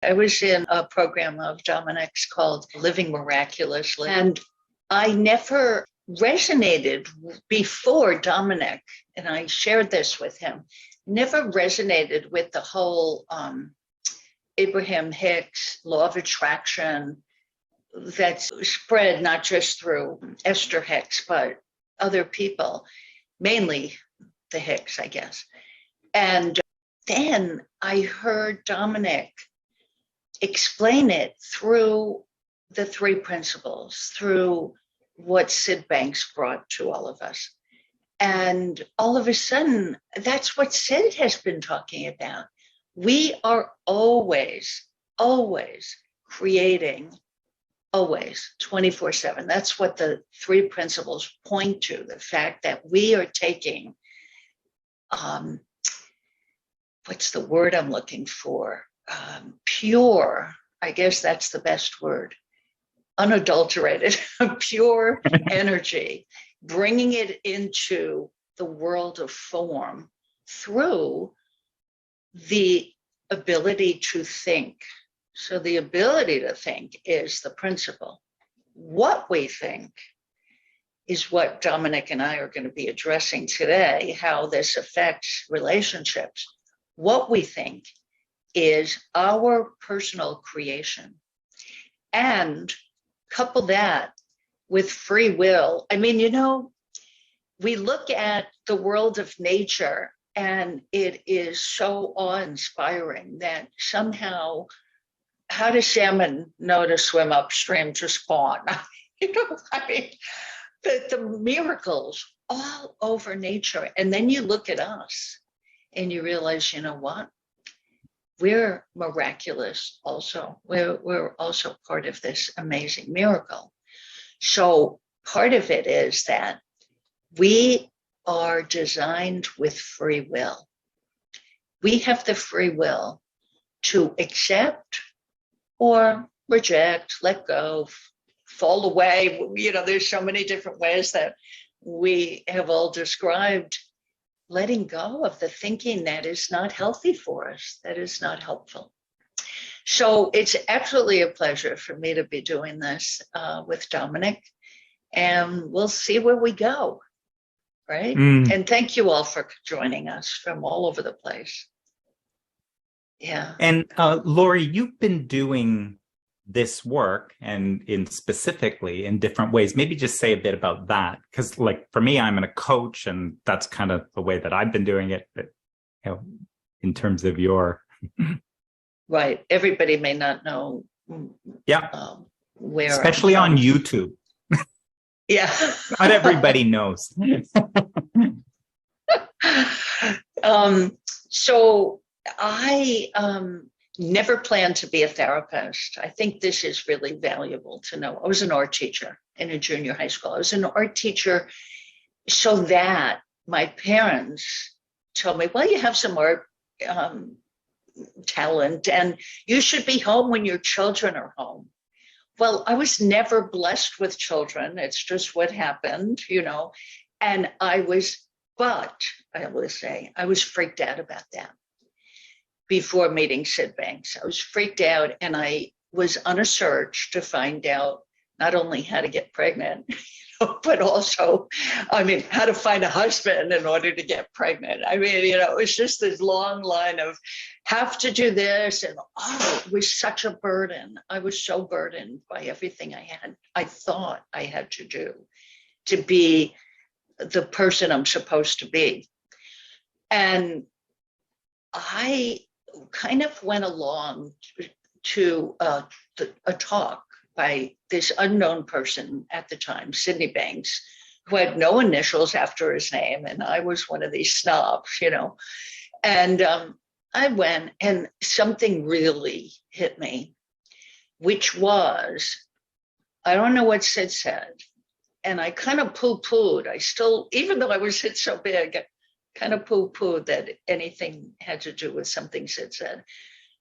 I was in a program of Dominic's called Living Miraculously, and I never resonated before Dominic, and I shared this with him, never resonated with the whole Abraham Hicks law of attraction that's spread not just through Esther Hicks, but other people, mainly the Hicks, I guess. And then I heard Dominic explain it through the three principles, through what Sid Banks brought to all of us. And all of a sudden, that's what Sid has been talking about. We are always creating, always, 24/7. That's what the three principles point to, the fact that we are taking, what's the word I'm looking for? Pure, I guess that's the best word, unadulterated, pure energy, bringing it into the world of form through the ability to think. So the ability to think is the principle. What we think is what Dominic and I are going to be addressing today, how this affects relationships. What we think is our personal creation. And couple that with free will. I mean, we look at the world of nature and it is so awe-inspiring that somehow, how does salmon know to swim upstream to spawn? I mean, the miracles all over nature. And then you look at us and you realize, you know what? We're miraculous also. We're also part of this amazing miracle. So part of it is that we are designed with free will. We have the free will to accept or reject, let go, fall away. There's so many different ways that we have all described letting go of the thinking that is not healthy for us, that is not helpful. So it's absolutely a pleasure for me to be doing this with Dominic, and we'll see where we go, right? And thank you all for joining us from all over the place. Yeah. And Lori, you've been doing this work and specifically in different ways. Maybe just say a bit about that, because for me, I'm a coach, and that's kind of the way that I've been doing it. But in terms of your right, everybody may not know. Yeah, where, especially on YouTube. Yeah, not everybody knows. So I never planned to be a therapist. I think this is really valuable to know. I was an art teacher in a junior high school. I was an art teacher so that my parents told me, well, you have some art talent and you should be home when your children are home. Well, I was never blessed with children. It's just what happened, and I will say, I was freaked out about that. Before meeting Sid Banks, I was freaked out, and I was on a search to find out not only how to get pregnant, but also, how to find a husband in order to get pregnant. It was just this long line of have to do this, and it was such a burden. I was so burdened by everything I thought I had to do to be the person I'm supposed to be. And I kind of went along to a talk by this unknown person at the time, Sydney Banks, who had no initials after his name, and I was one of these snobs, And I went, and something really hit me, which was, I don't know what Sid said, and I kind of poo-pooed. I still, even though I was hit so big, kind of poo-pooed that anything had to do with something Sid said.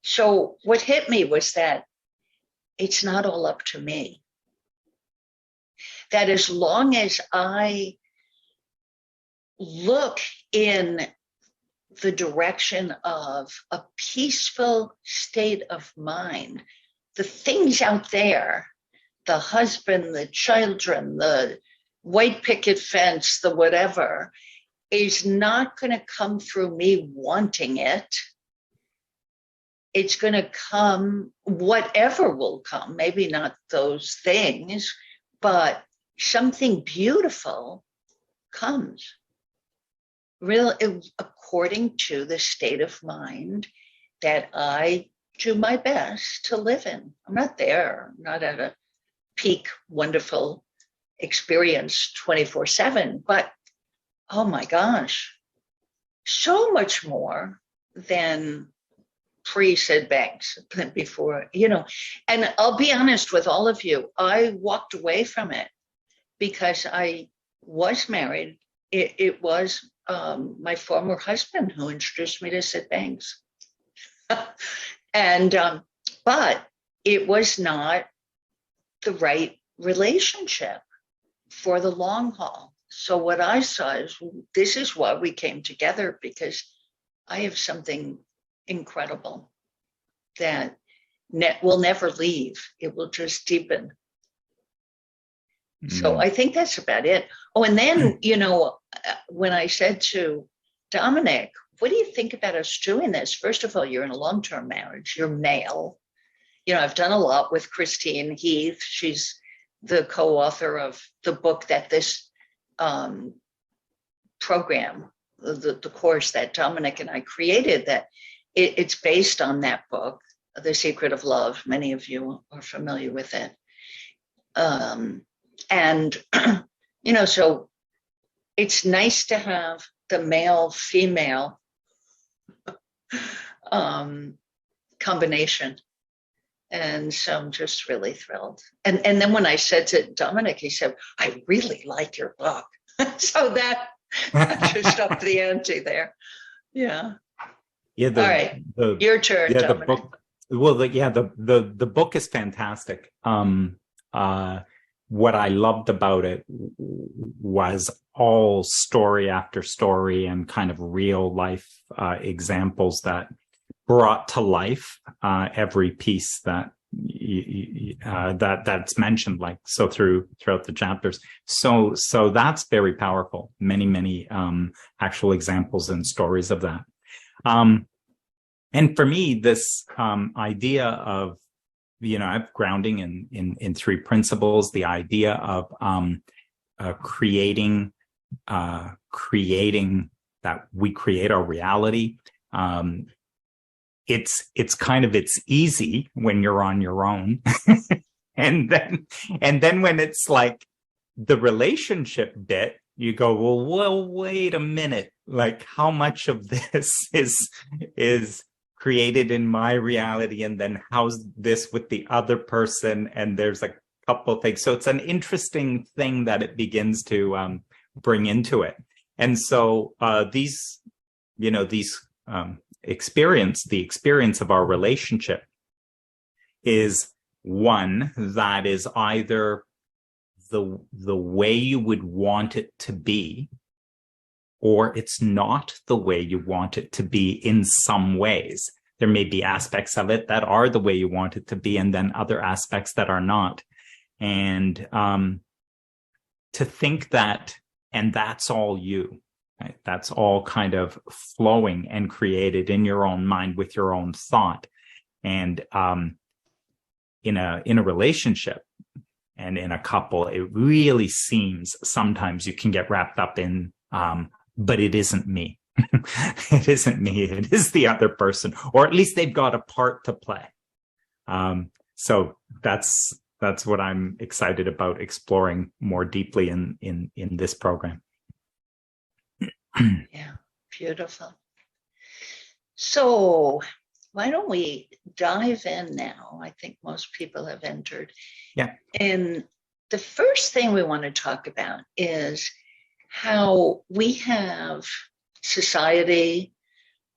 So what hit me was that it's not all up to me. That as long as I look in the direction of a peaceful state of mind. The things out there, the husband, the children, the white picket fence, the whatever, is not going to come through me wanting it. It's going to come, whatever will come, maybe not those things, but something beautiful comes. Real, according to the state of mind that I do my best to live in. I'm not there, I'm not at a peak, wonderful experience 24/7, but oh my gosh, so much more than pre-Sid Banks, than before, And I'll be honest with all of you, I walked away from it because I was married. It was my former husband who introduced me to Sid Banks. And, but it was not the right relationship for the long haul. So what I saw is, this is why we came together, because I have something incredible that will never leave. It will just deepen. So I think that's about it. Oh, and then, when I said to Dominic, what do you think about us doing this? First of all, you're in a long-term marriage, you're male. I've done a lot with Christine Heath. She's the co-author of the book that this program, the course that Dominic and I created, that it's based on that book, The Secret of Love. Many of you are familiar with it. And, so it's nice to have the male-female combination. And so I'm just really thrilled. And then when I said to Dominic, he said, I really like your book. So that just upped the ante there. Yeah. Yeah. All right. Your turn, yeah, Dominic. the book. Well, the book is fantastic. What I loved about it was all story after story and kind of real life examples that brought to life every piece that that's mentioned, like so throughout the chapters. So that's very powerful. Many actual examples and stories of that. And for me, this idea of grounding in three principles, the idea of creating that we create our reality. It's easy when you're on your own. and then when it's like the relationship bit, you go, well, wait a minute. Like, how much of this is created in my reality, and then how's this with the other person? And there's a couple of things. So it's an interesting thing that it begins to bring into it. And so the experience of our relationship is one that is either the way you would want it to be, or it's not the way you want it to be in some ways. There may be aspects of it that are the way you want it to be, and then other aspects that are not. And to think that, and that's all you, right? That's all kind of flowing and created in your own mind with your own thought. And in a relationship and in a couple, it really seems sometimes you can get wrapped up in but it isn't me. It isn't me. It is the other person, or at least they've got a part to play. So that's what I'm excited about exploring more deeply in this program. Yeah, beautiful. So why don't we dive in now? I think most people have entered. Yeah. And the first thing we want to talk about is how we have society.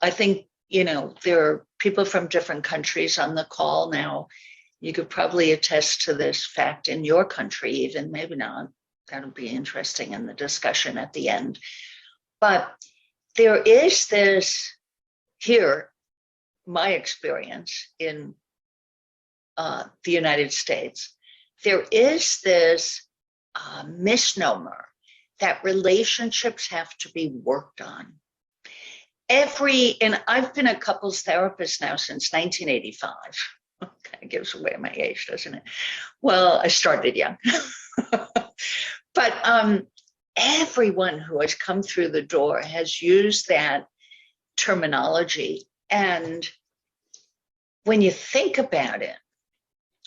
I think, there are people from different countries on the call now. You could probably attest to this fact in your country, even, maybe not. That'll be interesting in the discussion at the end. But there is this here, my experience in the United States, there is this misnomer that relationships have to be worked on. And I've been a couples therapist now since 1985. Kind of gives away my age, doesn't it? Well, I started young. But everyone who has come through the door has used that terminology. And when you think about it,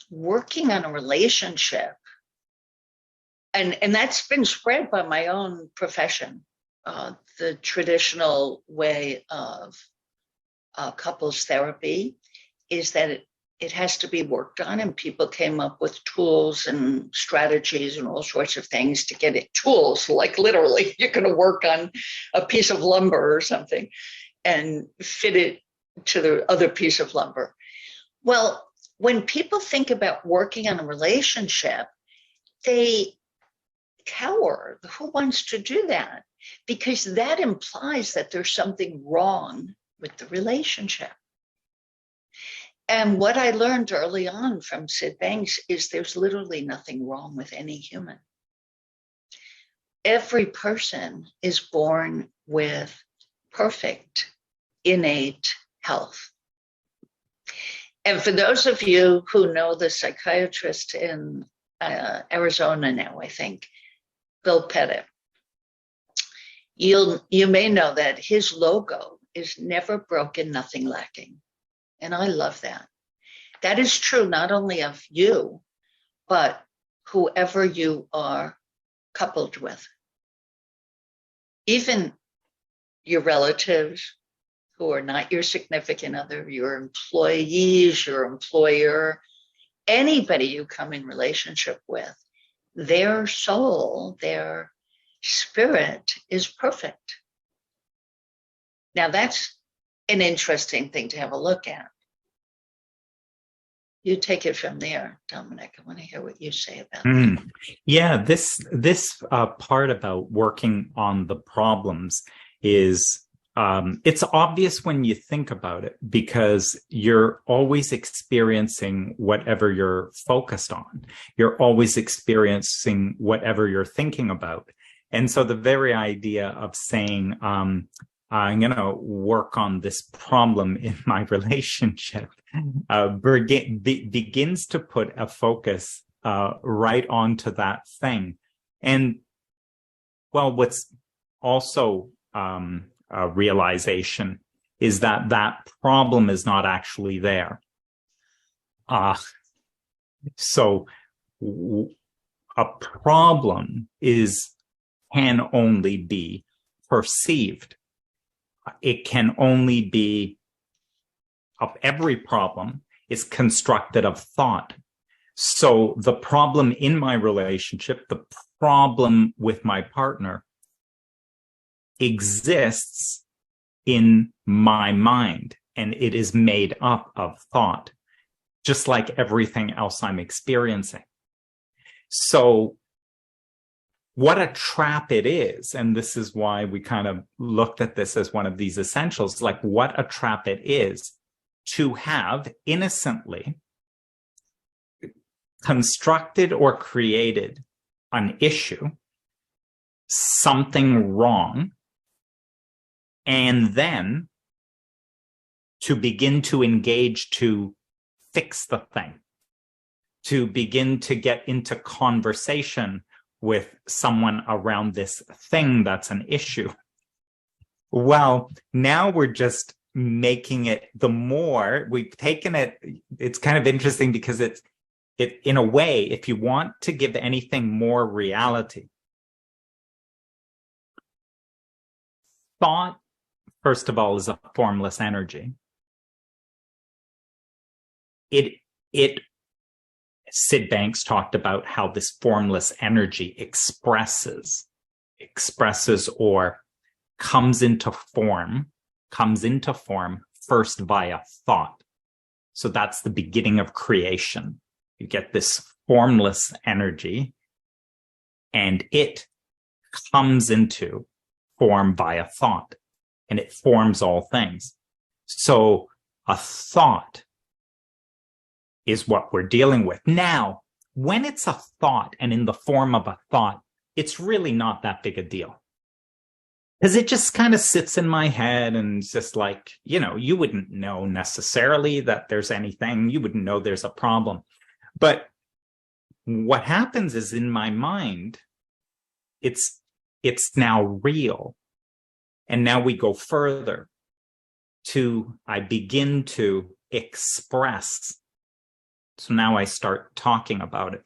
working on a relationship, and that's been spread by my own profession, the traditional way of couples therapy is that it has to be worked on, and people came up with tools and strategies and all sorts of things to get it. Tools, like literally, you're going to work on a piece of lumber or something and fit it to the other piece of lumber. Well, when people think about working on a relationship, they cower. Who wants to do that? Because that implies that there's something wrong with the relationship. And what I learned early on from Sid Banks is there's literally nothing wrong with any human. Every person is born with perfect, innate health. And for those of you who know the psychiatrist in Arizona now, I think, Bill Pettit, you may know that his logo is never broken, nothing lacking. And I love that. That is true not only of you, but whoever you are coupled with. Even your relatives who are not your significant other, your employees, your employer, anybody you come in relationship with, their soul, their spirit is perfect. Now that's an interesting thing to have a look at. You take it from there, Dominic. I want to hear what you say about that. Yeah, this part about working on the problems is it's obvious when you think about it, because you're always experiencing whatever you're focused on. You're always experiencing whatever you're thinking about. And so the very idea of saying, I'm going to work on this problem in my relationship begins to put a focus right onto that thing. And, well, what's also a realization is that that problem is not actually there. So a problem can only be perceived. It can only be, of every problem is constructed of thought. So the problem in my relationship, the problem with my partner, exists in my mind, and it is made up of thought, just like everything else I'm experiencing. So what a trap it is, and this is why we kind of looked at this as one of these essentials, like what a trap it is to have innocently constructed or created an issue, something wrong, and then to begin to engage to fix the thing, to begin to get into conversation with someone around this thing that's an issue. Well, now we're just making it, the more we've taken it, it's kind of interesting because it in a way, if you want to give anything more reality, thought, first of all, is a formless energy. Sid Banks talked about how this formless energy expresses or comes into form first via thought. So that's the beginning of creation. You get this formless energy, and it comes into form via thought. and it forms all things. So a thought is what we're dealing with. Now, when it's a thought and in the form of a thought, it's really not that big a deal. Because it just kind of sits in my head and it's just like, you wouldn't know necessarily that there's anything. You wouldn't know there's a problem. But what happens is in my mind, it's now real. And now we go further I begin to express. So now I start talking about it.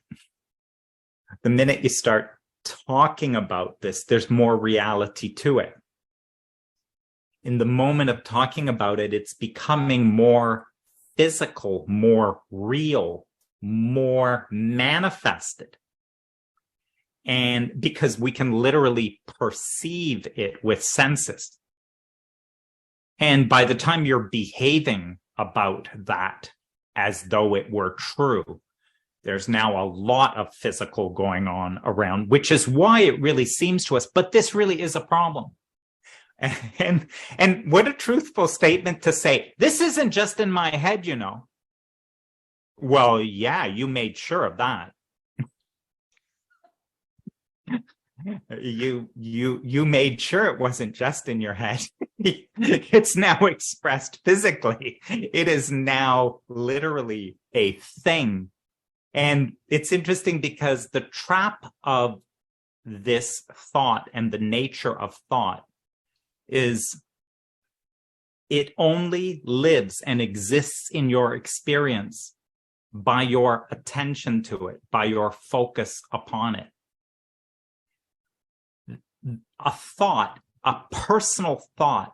The minute you start talking about this, there's more reality to it. In the moment of talking about it, it's becoming more physical, more real, more manifested. And because we can literally perceive it with senses. And by the time you're behaving about that as though it were true, there's now a lot of physical going on around, which is why it really seems to us, but this really is a problem. And what a truthful statement to say, this isn't just in my head, Well, yeah, you made sure of that. You made sure it wasn't just in your head. It's now expressed physically. It is now literally a thing. And it's interesting because the trap of this thought and the nature of thought is it only lives and exists in your experience by your attention to it, by your focus upon it. A thought, a personal thought,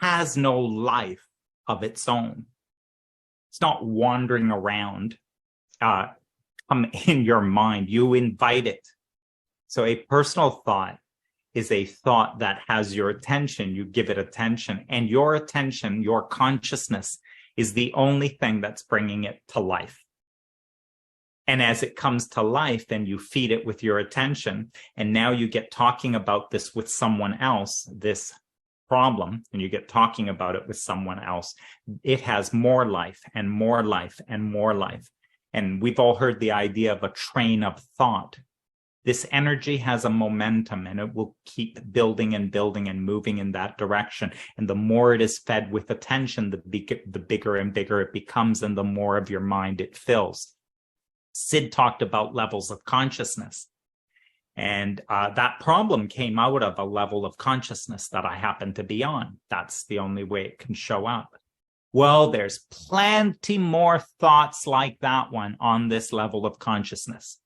has no life of its own. It's not wandering around in your mind. You invite it. So a personal thought is a thought that has your attention. You give it attention, and your attention, your consciousness, is the only thing that's bringing it to life. And as it comes to life, then you feed it with your attention. And now you get talking about this with someone else, this problem, and you get talking about it with someone else. It has more life and more life and more life. And we've all heard the idea of a train of thought. This energy has a momentum and it will keep building and building and moving in that direction. And the more it is fed with attention, the bigger and bigger it becomes, and the more of your mind it fills. Sid talked about levels of consciousness. And that problem came out of a level of consciousness that I happen to be on. That's the only way it can show up. Well, there's plenty more thoughts like that one on this level of consciousness.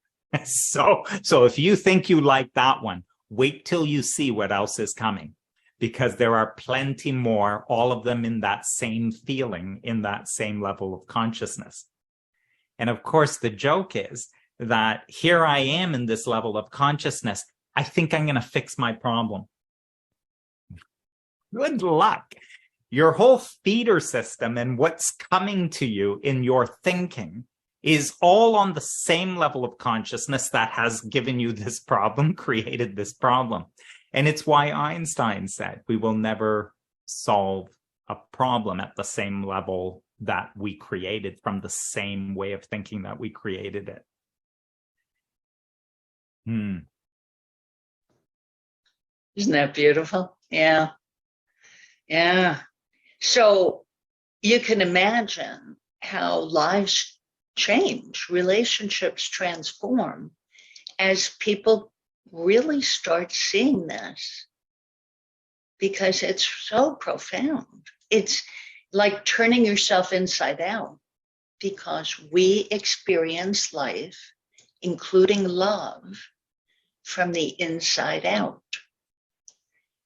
So if you think you like that one, wait till you see what else is coming, because there are plenty more, all of them in that same feeling, in that same level of consciousness. And of course, the joke is that here I am in this level of consciousness. I think I'm going to fix my problem. Good luck. Your whole feeder system and what's coming to you in your thinking is all on the same level of consciousness that has given you this problem, created this problem. And it's why Einstein said we will never solve a problem at the same level that we created, from the same way of thinking that we created it. Isn't that beautiful? Yeah. Yeah. So you can imagine how lives change, relationships transform as people really start seeing this, because it's so profound. It's like turning yourself inside out, because we experience life, including love, from the inside out.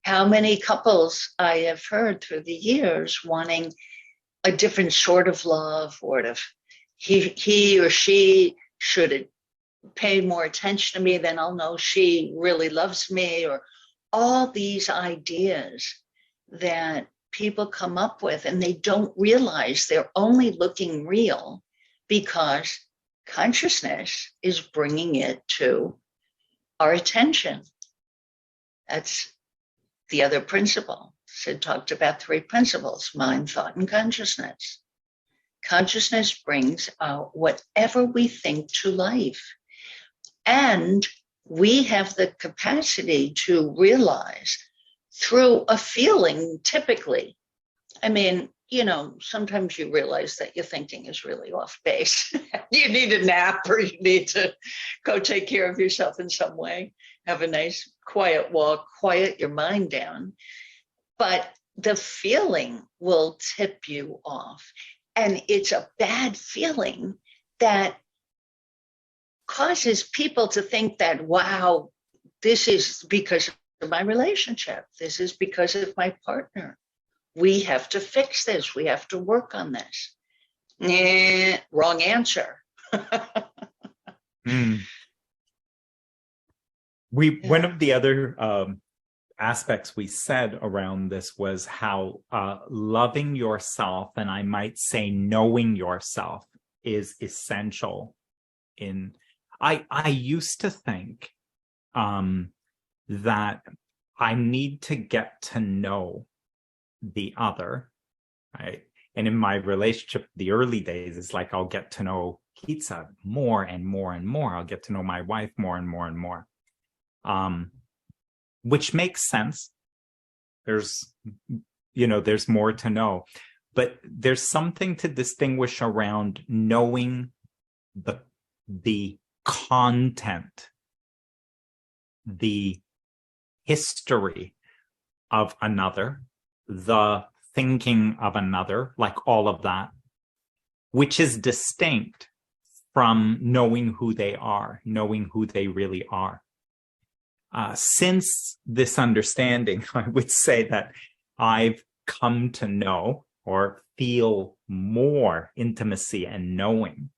How many couples I have heard through the years wanting a different sort of love, or if he or she should pay more attention to me, then I'll know she really loves me, or all these ideas that people come up with, and they don't realize they're only looking real because consciousness is bringing it to our attention. That's the other principle. Sid talked about three principles: mind, thought, and consciousness. Consciousness brings whatever we think to life. And we have the capacity to realize through a feeling, typically. I mean, sometimes you realize that your thinking is really off base. You need a nap, or you need to go take care of yourself in some way. Have a nice quiet walk, quiet your mind down. But the feeling will tip you off. And it's a bad feeling that causes people to think that, wow, this is because of my relationship. This is because of my partner. We have to fix this. We have to work on this. Wrong answer. One of the other aspects we said around this was how loving yourself, and I might say knowing yourself, is essential. I used to think that I need to get to know the other, right? And in my relationship, the early days, it's like I'll get to know Kitsa more and more and more. I'll get to know my wife more and more and more, which makes sense. There's more to know, but there's something to distinguish around knowing the content, the history of another, the thinking of another, like all of that, which is distinct from knowing who they are, knowing who they really are. Since this understanding, I would say that I've come to know or feel more intimacy and knowing,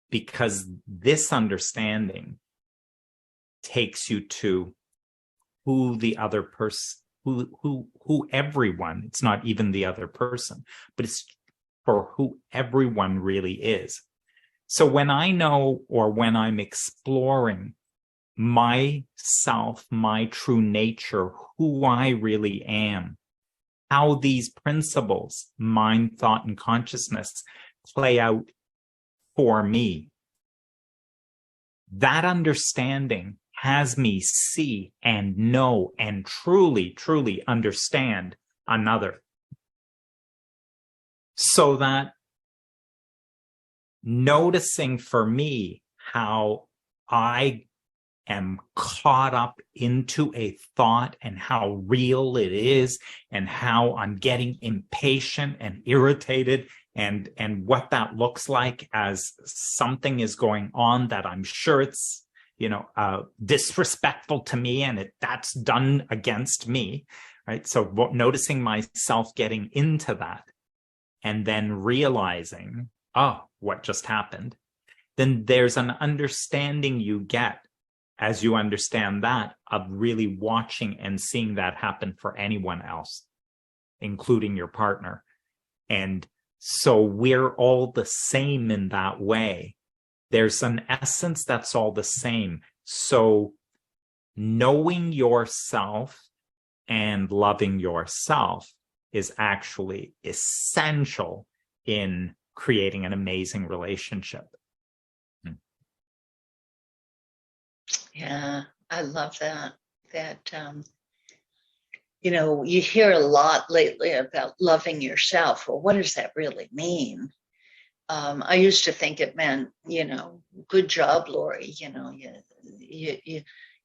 because this understanding takes you to who the other person, who everyone, it's not even the other person, but it's for who everyone really is. So when I know, or when I'm exploring myself, my true nature, who I really am, how these principles, mind, thought, and consciousness, play out for me, that understanding has me see and know and truly, truly understand another. So that noticing for me how I am caught up into a thought and how real it is, and how I'm getting impatient and irritated, and what that looks like as something is going on that I'm sure it's disrespectful to me, and that's done against me, right? So noticing myself getting into that, and then realizing, oh, what just happened? Then there's an understanding you get as you understand that, of really watching and seeing that happen for anyone else, including your partner. And so we're all the same in that way. There's an essence that's all the same. So knowing yourself and loving yourself is actually essential in creating an amazing relationship. Yeah, I love that. You hear a lot lately about loving yourself. Well, what does that really mean? I used to think it meant, good job, Lori.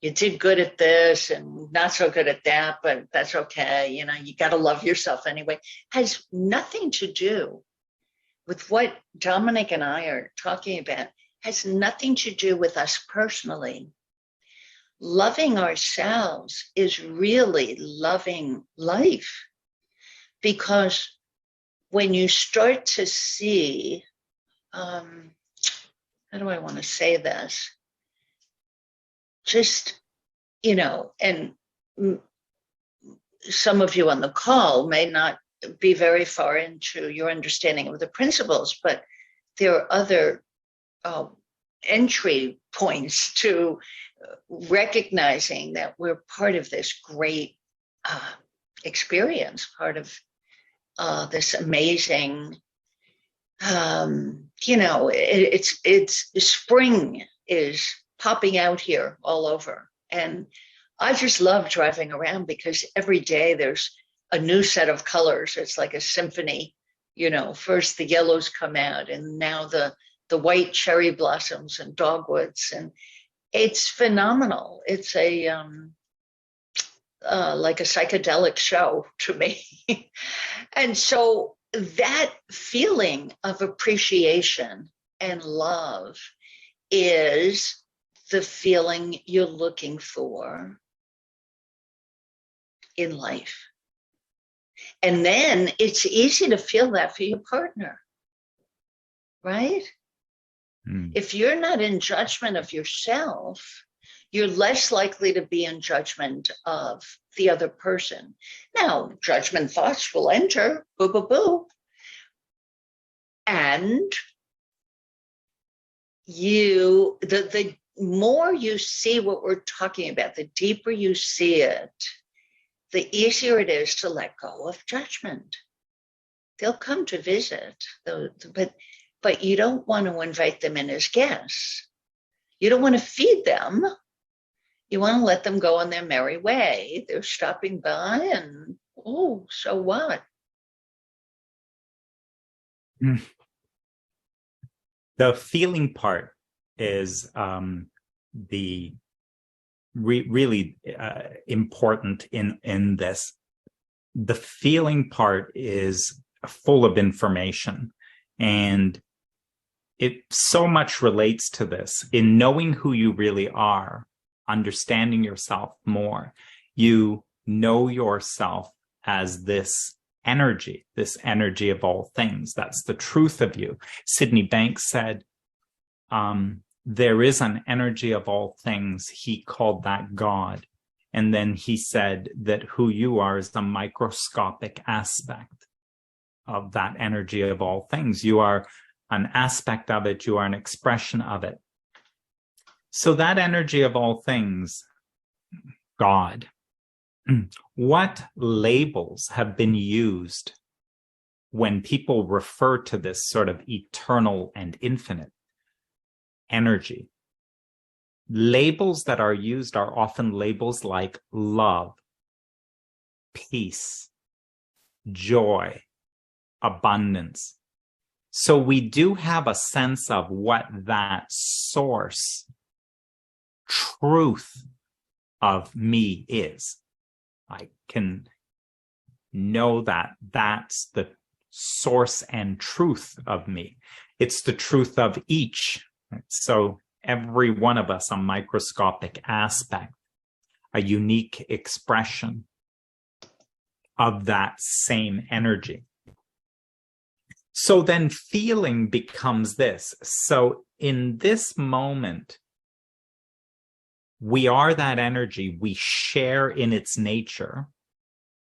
You did good at this and not so good at that, but that's okay. You got to love yourself anyway. Has nothing to do with what Dominic and I are talking about. Has nothing to do with us personally. Loving ourselves is really loving life, because when you start to see, how do I want to say this? Just, and some of you on the call may not be very far into your understanding of the principles, but there are other entry points to recognizing that we're part of this great experience, part of this amazing, it's spring is popping out here all over. And I just love driving around because every day there's a new set of colors. It's like a symphony. First the yellows come out, and now the white cherry blossoms and dogwoods, and it's phenomenal. It's a like a psychedelic show to me. And so that feeling of appreciation and love is the feeling you're looking for in life. And then it's easy to feel that for your partner, right? If you're not in judgment of yourself, you're less likely to be in judgment of the other person. Now, judgment thoughts will enter, boo, boo, boo. And the more you see what we're talking about, the deeper you see it, the easier it is to let go of judgment. They'll come to visit, but you don't want to invite them in as guests. You don't want to feed them. You want to let them go on their merry way. They're stopping by, and so what? The feeling part is the really important in this. The feeling part is full of information, and it so much relates to this. In knowing who you really are, understanding yourself more, you know yourself as this energy of all things. That's the truth of you. Sydney Banks said, there is an energy of all things. He called that God. And then he said that who you are is the microscopic aspect of that energy of all things. You are an aspect of it. You are an expression of it. So that energy of all things, God, what labels have been used when people refer to this sort of eternal and infinite energy? Labels that are used are often labels like love, peace, joy, abundance. So we do have a sense of what that source, truth of me is. I can know that that's the source and truth of me. It's the truth of each. So every one of us, a microscopic aspect, a unique expression of that same energy. So then feeling becomes this. So in this moment, we are that energy. We share in its nature,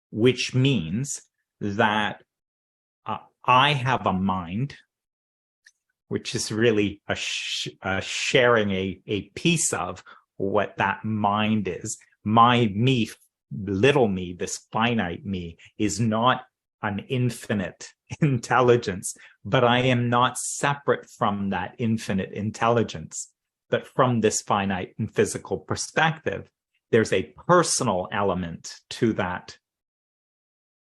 which means that I have a mind, which is really sharing a piece of what that mind is. My me, little me, this finite me, is not an infinite intelligence, but I am not separate from that infinite intelligence. But from this finite and physical perspective, there's a personal element to that.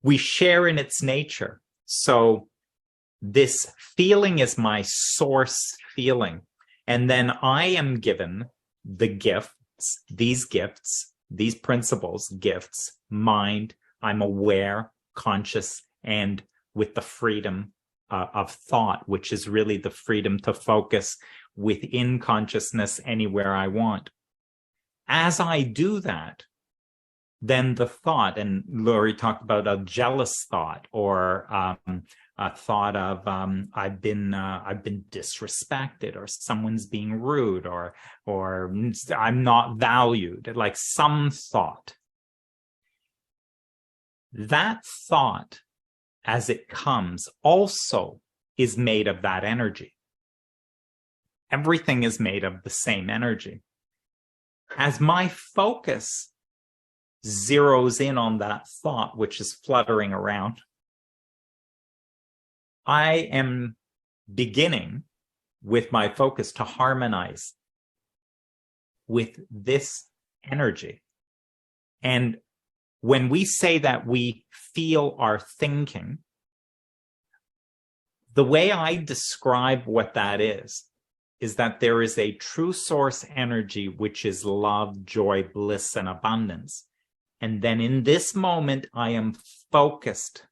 We share in its nature. So this feeling is my source feeling. And then I am given the gifts, these principles, gifts, mind, I'm aware, conscious, and with the freedom of thought, which is really the freedom to focus within consciousness anywhere I want. As I do that, then the thought, and Laurie talked about a jealous thought, or a thought of I've been disrespected, or someone's being rude, or I'm not valued, like some thought. That thought, as it comes, also is made of that energy. Everything is made of the same energy. As my focus zeroes in on that thought which is fluttering around, I am beginning with my focus to harmonize with this energy. And when we say that we feel our thinking, the way I describe what that is that there is a true source energy, which is love, joy, bliss, and abundance. And then in this moment, I am focused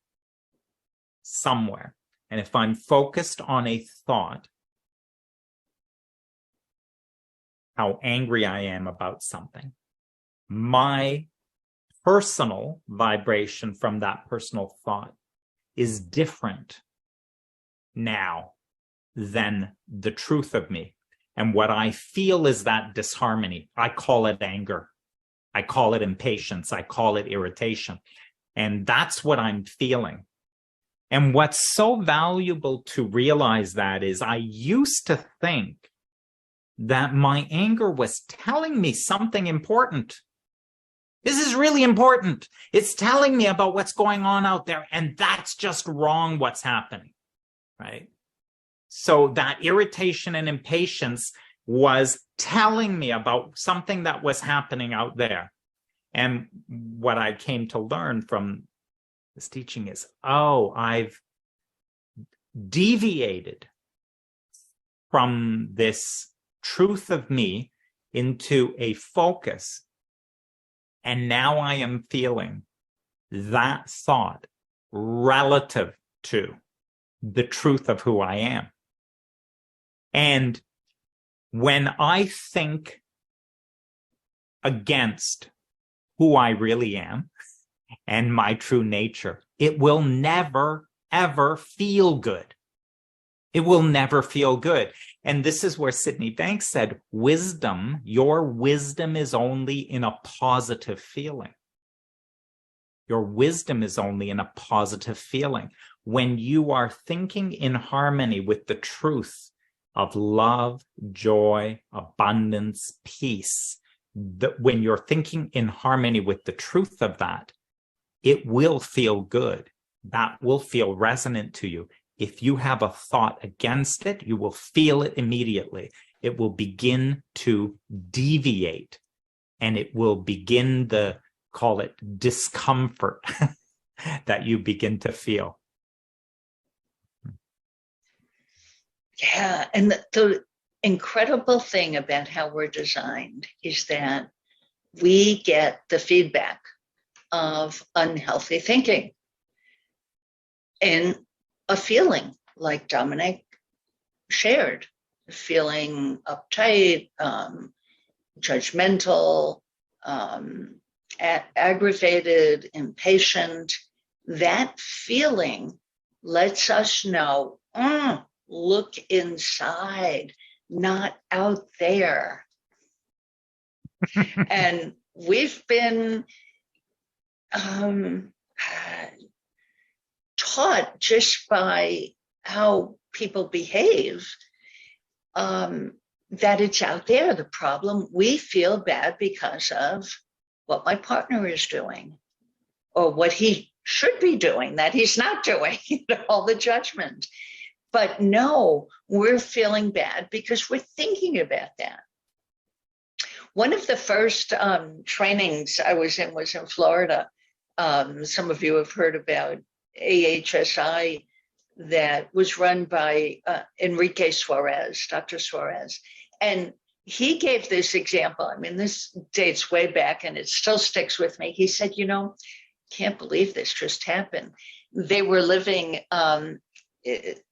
somewhere. And if I'm focused on a thought, how angry I am about something, my personal vibration from that personal thought is different now than the truth of me. And what I feel is that disharmony. I call it anger. I call it impatience. I call it irritation. And that's what I'm feeling. And what's so valuable to realize that is I used to think that my anger was telling me something important. This is really important. It's telling me about what's going on out there. And that's just wrong what's happening, right? So that irritation and impatience was telling me about something that was happening out there. And what I came to learn from this teaching is, oh, I've deviated from this truth of me into a focus. And now I am feeling that thought relative to the truth of who I am. And when I think against who I really am and my true nature, it will never, ever feel good. It will never feel good. And this is where Sydney Banks said, wisdom, your wisdom is only in a positive feeling. Your wisdom is only in a positive feeling. When you are thinking in harmony with the truth of love, joy, abundance, peace, when you're thinking in harmony with the truth of that, it will feel good. That will feel resonant to you. If you have a thought against it, you will feel it immediately. It will begin to deviate, and it will begin the, call it discomfort that you begin to feel. Yeah, and the incredible thing about how we're designed is that we get the feedback of unhealthy thinking and a feeling like Dominic shared, feeling uptight, judgmental, aggravated, impatient. That feeling lets us know, look inside, not out there. And we've been taught just by how people behave that it's out there, the problem. We feel bad because of what my partner is doing or what he should be doing that he's not doing, all the judgment. But no, we're feeling bad because we're thinking about that. One of the first trainings I was in Florida. Some of you have heard about AHSI that was run by Enrique Suarez, Dr. Suarez. And he gave this example. I mean, this dates way back and it still sticks with me. He said, can't believe this just happened. They were living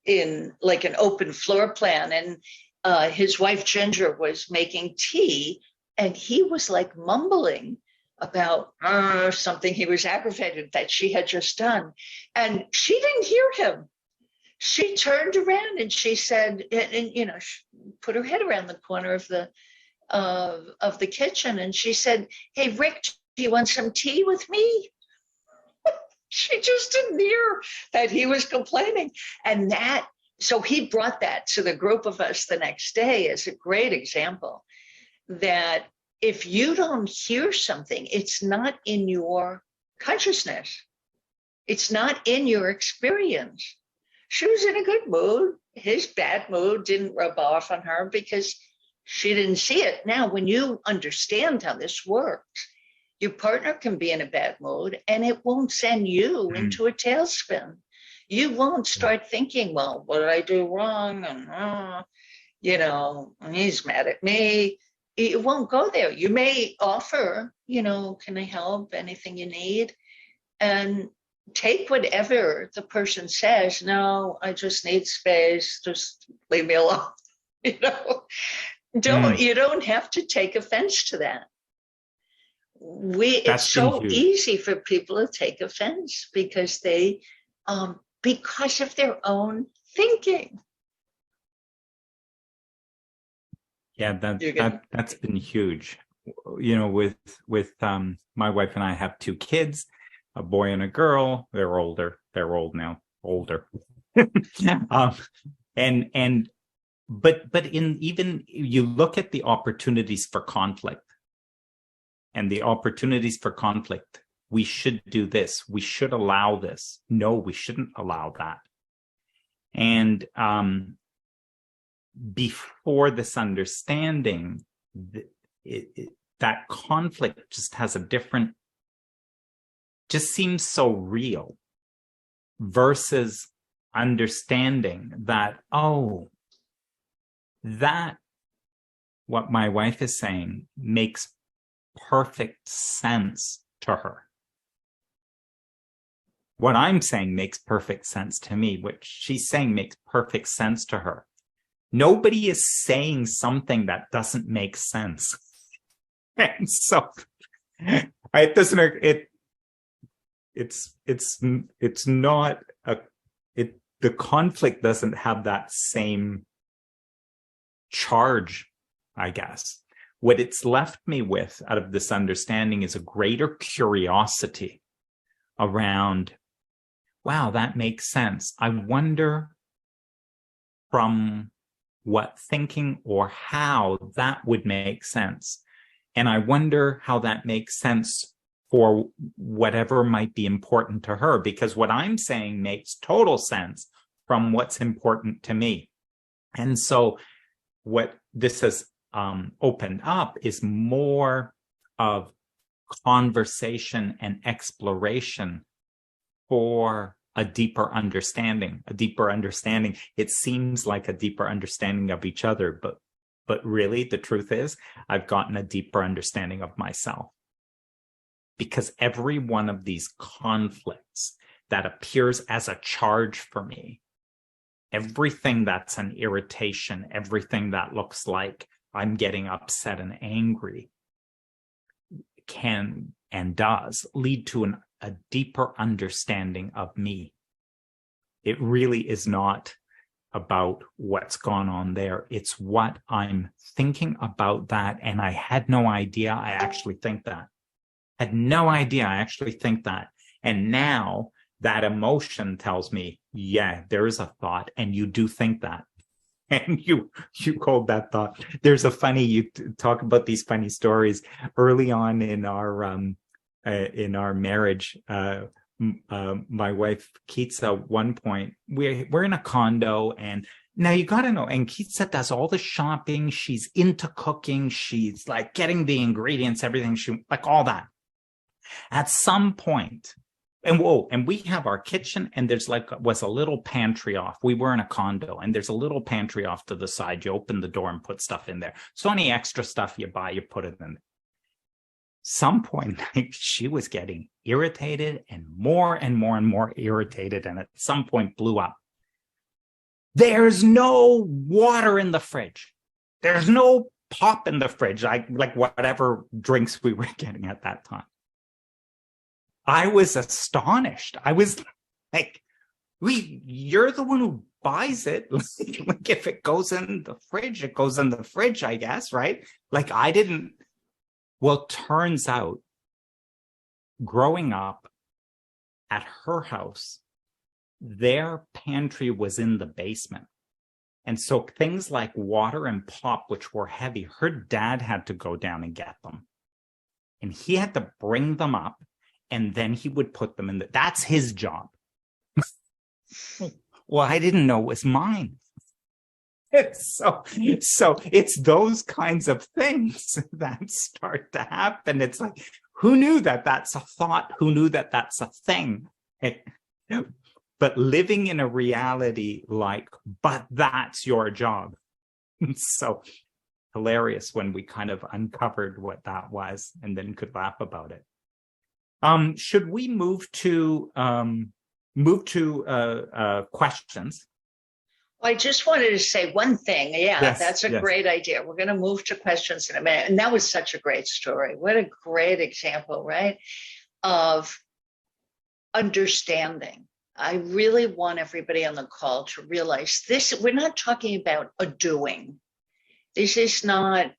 in like an open floor plan, and his wife Ginger was making tea, and he was like mumbling about something he was aggravated that she had just done, and she didn't hear him. She turned around and she said, and she put her head around the corner of the kitchen, and she said, "Hey Rick, do you want some tea with me?" She just didn't hear that he was complaining. And so he brought that to the group of us the next day as a great example that if you don't hear something, it's not in your consciousness. It's not in your experience. She was in a good mood. His bad mood didn't rub off on her because she didn't see it. Now, when you understand how this works, your partner can be in a bad mood and it won't send you into a tailspin. You won't start thinking, well, what did I do wrong? And, he's mad at me. It won't go there. You may offer, can I help? Anything you need? And take whatever the person says. No, I just need space. Just leave me alone. You don't have to take offense to that. It's so easy for people to take offense because because of their own thinking. Yeah, that's been huge. With my wife and I have two kids, a boy and a girl. They're older. They're old now. Older. But even you look at the opportunities for conflict, and the opportunities for conflict. We should do this. We should allow this. No, we shouldn't allow that. And before this understanding, that conflict just has just seems so real versus understanding that, that what my wife is saying makes perfect sense to her. What I'm saying makes perfect sense to me. What she's saying makes perfect sense to her. Nobody is saying something that doesn't make sense. And so it doesn't, it's not the conflict doesn't have that same charge, I guess. What it's left me with out of this understanding is a greater curiosity around, wow, that makes sense. I wonder from what thinking or how that would make sense. And I wonder how that makes sense for whatever might be important to her, because what I'm saying makes total sense from what's important to me. And so what this has opened up is more of conversation and exploration for a deeper understanding. It seems like a deeper understanding of each other, but really the truth is I've gotten a deeper understanding of myself, because every one of these conflicts that appears as a charge for me, everything that's an irritation, everything that looks like I'm getting upset and angry, can and does lead to a deeper understanding of me. It really is not about what's gone on there. It's what I'm thinking about that. And I had no idea I actually think that. Had no idea I actually think that. And now that emotion tells me, yeah, there is a thought and you do think that. And you called that thought. There's you talk about these funny stories early on in our marriage. My wife Keitsa, at one point, we're in a condo, and now you got to know, and Keitsa does all the shopping. She's into cooking. She's like getting the ingredients, everything, like all that. At some point, and we have our kitchen, and there's was a little pantry off. We were in a condo, and there's a little pantry off to the side. You open the door and put stuff in there. So any extra stuff you buy, you put it in there. Some point, she was getting irritated and more irritated, and at some point blew up. There's no water in the fridge. There's no pop in the fridge, like whatever drinks we were getting at that time. I was astonished. I was like, you're the one who buys it. Like if it goes in the fridge, it goes in the fridge, I guess, right? Like I didn't. Well, turns out, growing up at her house, their pantry was in the basement. And so things like water and pop, which were heavy, her dad had to go down and get them. And he had to bring them up, and then he would put them in that's his job. Well, I didn't know it was mine. So it's those kinds of things that start to happen. It's like, who knew that that's a thought? Who knew that that's a thing? But living in a reality like, but that's your job. So hilarious when we kind of uncovered what that was and then could laugh about it. Should we move to questions? I just wanted to say one thing. Yeah, yes, that's a great idea. We're going to move to questions in a minute. And that was such a great story. What a great example, right? Of understanding. I really want everybody on the call to realize this. We're not talking about a doing. This is not,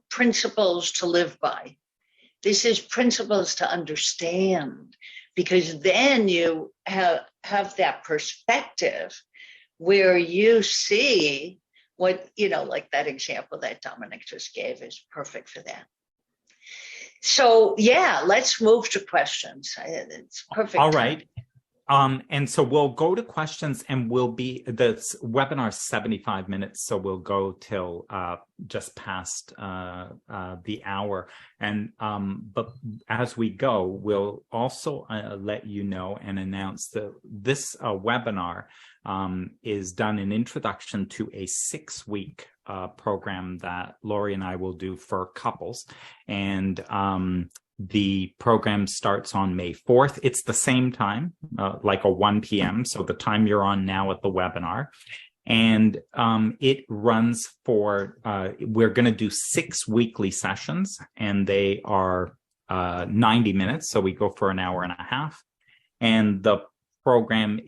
principles to live by. This is principles to understand, because then you have that perspective where you see what, like that example that Dominic just gave is perfect for that. So yeah, let's move to questions. It's perfect. All right. And so we'll go to questions, and the webinar 75 minutes. So we'll go till just past the hour. And but as we go, we'll also let you know and announce that this webinar is done in introduction to a 6-week program that Lori and I will do for couples. And the program starts on May 4th. It's the same time, like a 1 p.m. So the time you're on now at the webinar. And it runs for, we're going to do 6 weekly sessions, and they are 90 minutes. So we go for an hour and a half. And the program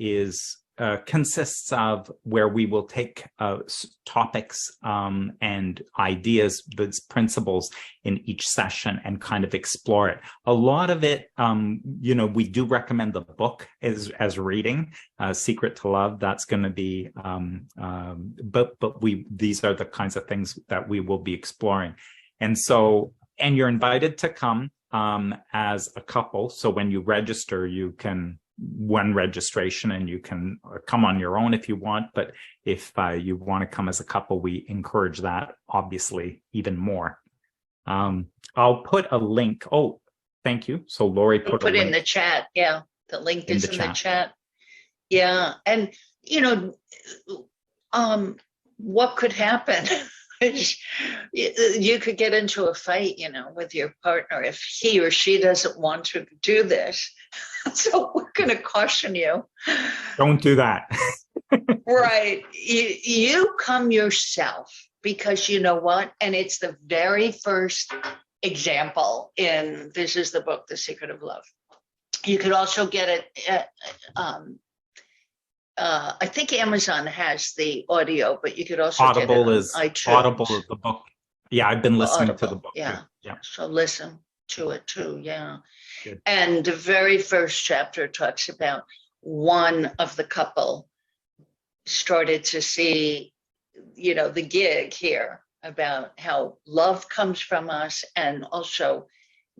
consists of where we will take topics and ideas, those principles in each session and kind of explore it. A lot of it, we do recommend the book as reading, Secret to Love. That's going to be, but these are the kinds of things that we will be exploring. And you're invited to come as a couple. So when you register, you can one registration, and you can come on your own if you want. But if you want to come as a couple, we encourage that, obviously, even more. I'll put a link. Oh, thank you. So Lori put it in the chat. Yeah, the link is in the chat. Yeah, and what could happen? You could get into a fight, with your partner if he or she doesn't want to do this. So we're going to caution you. Don't do that. Right. You come yourself, because you know what? And it's the very first example this is the book, The Secret of Love. You could also get it at, I think Amazon has the audio, but you could also Audible get it on is iTunes. Audible is the book. Yeah, I've been listening to the book. Yeah. Too. Yeah. So listen to it too. Yeah. Good. And the very first chapter talks about one of the couple started to see, the gig here about how love comes from us, and also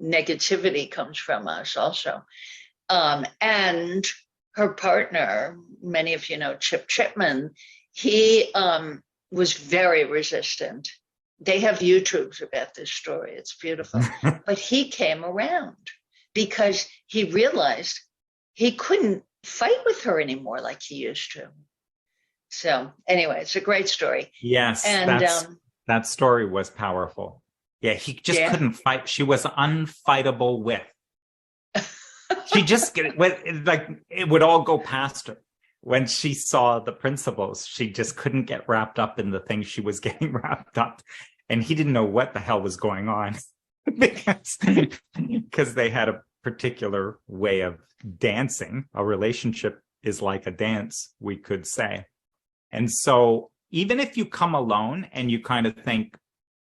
negativity comes from us also. And her partner, many of you know Chip Chipman, he was very resistant. They have YouTubes about this story. It's beautiful. But he came around because he realized he couldn't fight with her anymore like he used to. So anyway, it's a great story. Yes, and that story was powerful. Yeah, he just couldn't fight. She was unfightable with. She just it would all go past her. When she saw the principles, she just couldn't get wrapped up in the things she was getting wrapped up. And he didn't know what the hell was going on because they had a particular way of dancing. A relationship is like a dance, we could say. And so even if you come alone and you kind of think,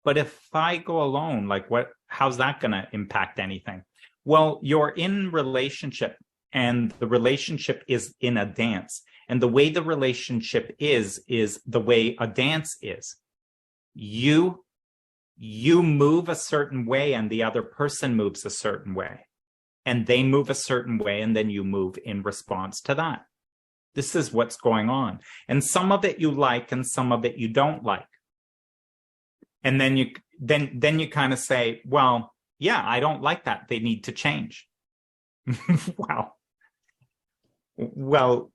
but if I go alone, how's that going to impact anything? Well, you're in relationship, and the relationship is in a dance. And the way the relationship is the way a dance is. You move a certain way and the other person moves a certain way. And they move a certain way and then you move in response to that. This is what's going on. And some of it you like and some of it you don't like. And then you kind of say, well, yeah, I don't like that. They need to change. Wow. Well,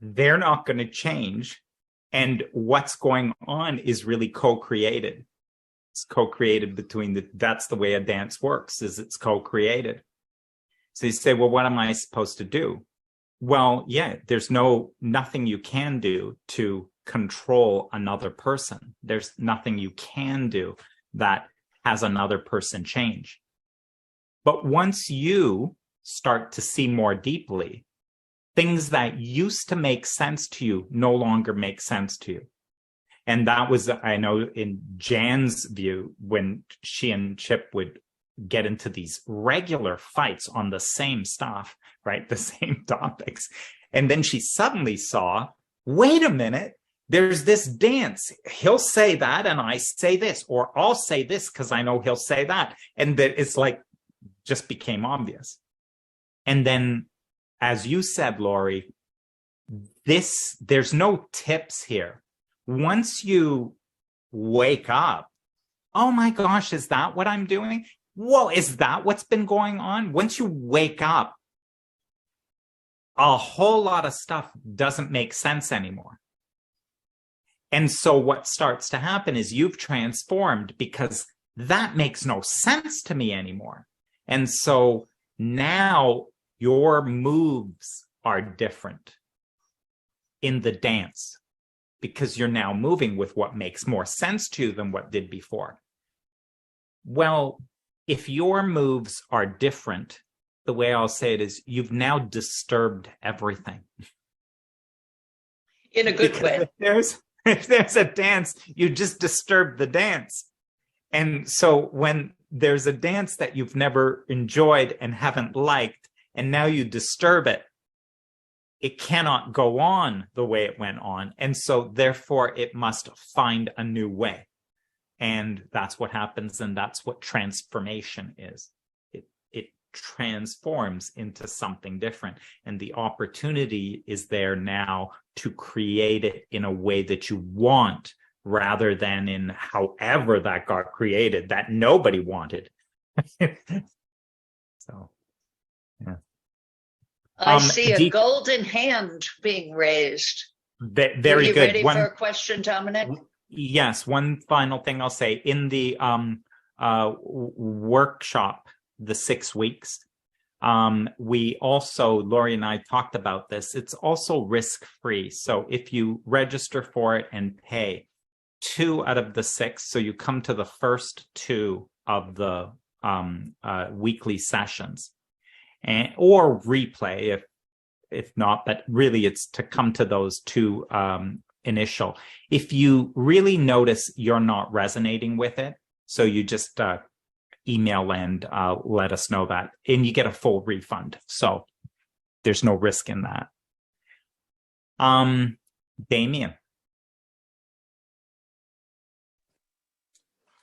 they're not going to change. And what's going on is really co-created. It's co-created that's the way a dance works, is it's co-created. So you say, well, what am I supposed to do? Well, yeah, there's nothing you can do to control another person. There's nothing you can do that has another person change. But once you start to see more deeply, things that used to make sense to you no longer make sense to you. And that was, I know, in Jan's view, when she and Chip would get into these regular fights on the same stuff, right? The same topics. And then she suddenly saw, wait a minute, there's this dance. He'll say that and I say this, or I'll say this because I know he'll say that. And that it's like, just became obvious. And then, as you said, Lori, there's no tips here. Once you wake up, oh my gosh, is that what I'm doing? Whoa, is that what's been going on? Once you wake up, a whole lot of stuff doesn't make sense anymore. And so what starts to happen is you've transformed because that makes no sense to me anymore. And so now your moves are different in the dance because you're now moving with what makes more sense to you than what did before. Well, if your moves are different, the way I'll say it is you've now disturbed everything. In a good way. If there's a dance, you just disturb the dance. And so when there's a dance that you've never enjoyed and haven't liked, and now you disturb it, it cannot go on the way it went on. And so therefore it must find a new way. And that's what happens. And that's what transformation is. It transforms into something different. And the opportunity is there now to create it in a way that you want, rather than in however that got created that nobody wanted. So, yeah. I see a golden hand being raised. Very good. Are you ready for a question, Dominic? Yes. One final thing I'll say. In the workshop, the 6 weeks, we also, Lori and I talked about this, it's also risk-free. So if you register for it and pay 2 out of the 6, so you come to the first 2 of the weekly sessions, or replay if not, but really it's to come to those 2 initial. If you really notice you're not resonating with it, so you just email and let us know that, and you get a full refund. So there's no risk in that. Damien.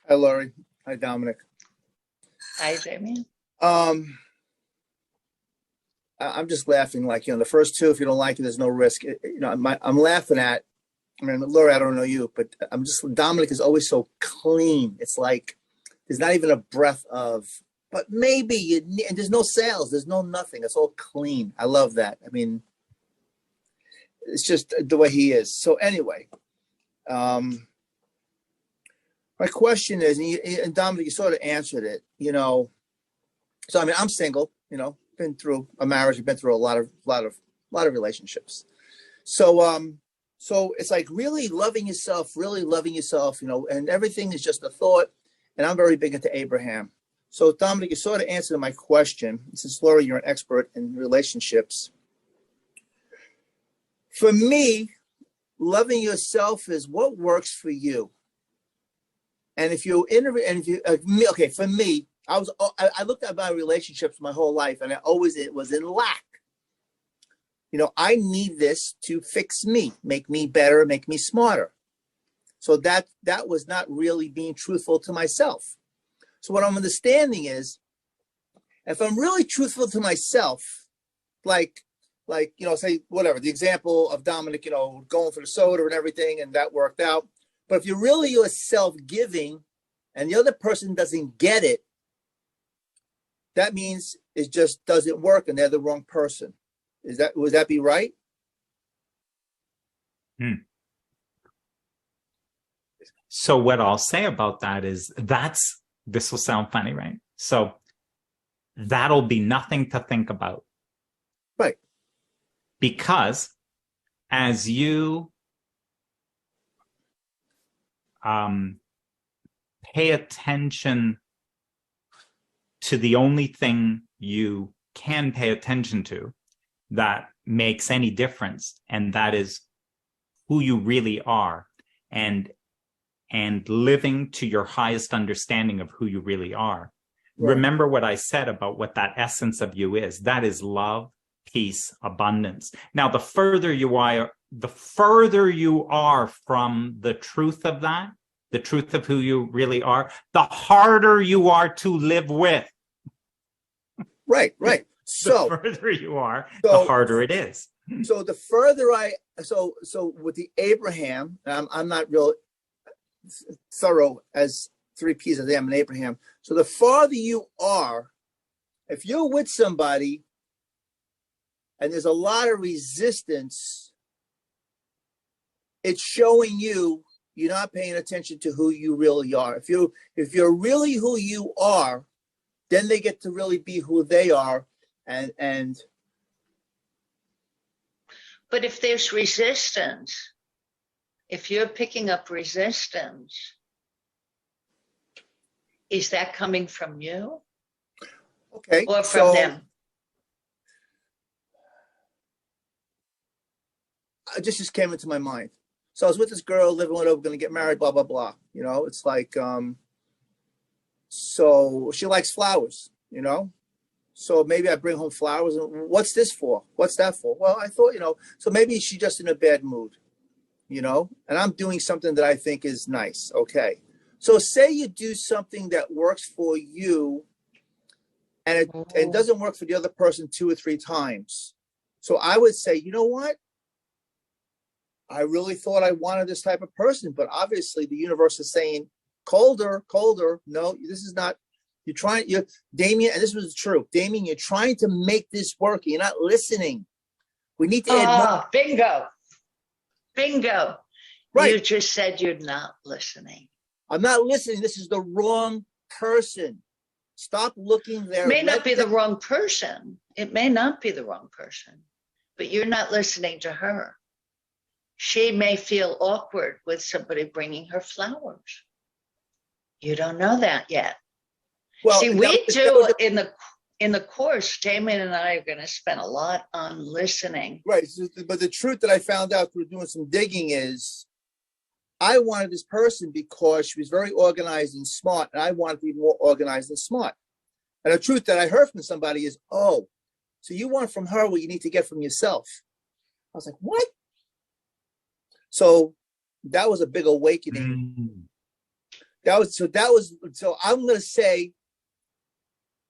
Hi, Laurie. Hi, Dominic. Hi, Damien. I'm just laughing, like, the first 2, if you don't like it, there's no risk. I'm laughing at, Laurie, I don't know you, but Dominic is always so clean. It's like, there's not even a breath of, but maybe, and there's no sales, there's no nothing. It's all clean. I love that. It's just the way he is. So anyway, my question is, and Dominic, you sort of answered it, so I'm single, been through a marriage, been through a lot of relationships. So it's like really loving yourself, and everything is just a thought. And I'm very big into Abraham. So Dominic, you sort of answered my question. Since Laura, you're an expert in relationships. For me, loving yourself is what works for you. And if you okay, for me, I looked at my relationships my whole life, and it was in lack. I need this to fix me, make me better, make me smarter. So that was not really being truthful to myself. So what I'm understanding is, if I'm really truthful to myself, like, say whatever, the example of Dominic, going for the soda and everything, and that worked out. But if you're really yourself giving and the other person doesn't get it, that means it just doesn't work and they're the wrong person. Would that be right? So what I'll say about that is this will sound funny, right? So that'll be nothing to think about. Right. Because as you pay attention to the only thing you can pay attention to that makes any difference, and that is who you really are, and living to your highest understanding of who you really are. Right. Remember what I said about what that essence of you is. That is love, peace, abundance. Now, the further you are from the truth of that, the truth of who you really are, the harder you are to live with. Right. So the further you are, the harder it is. So the further so with the Abraham, I'm not real thorough as 3 P's as I am in Abraham. So the farther you are, if you're with somebody and there's a lot of resistance, it's showing you're not paying attention to who you really are. If you're really who you are, then they get to really be who they are. And but if there's resistance, if you're picking up resistance, is that coming from you? Okay. Or from them? It just came into my mind. So I was with this girl, living with her, we're going to get married, blah, blah, blah. It's like, so she likes flowers, So maybe I bring home flowers. And what's this for? What's that for? Well, I thought, so maybe she's just in a bad mood, and I'm doing something that I think is nice. Okay. So say you do something that works for you and it doesn't work for the other person 2 or 3 times. So I would say, you know what? I really thought I wanted this type of person, but obviously the universe is saying colder. No, this is not. You're Damien, and this was true. Damien, you're trying to make this work. You're not listening. We need to add more. Bingo. Right. You just said you're not listening. I'm not listening. This is the wrong person. Stop looking there. It may not be the wrong person. It may not be the wrong person, but you're not listening to her. She may feel awkward with somebody bringing her flowers. You don't know that yet. Well, see, we do in the course, Damien and I are going to spend a lot on listening. Right. But the truth that I found out through doing some digging is I wanted this person because she was very organized and smart, and I wanted to be more organized and smart. And the truth that I heard from somebody is, oh, so you want from her what you need to get from yourself. I was like, what? So that was a big awakening. So I'm going to say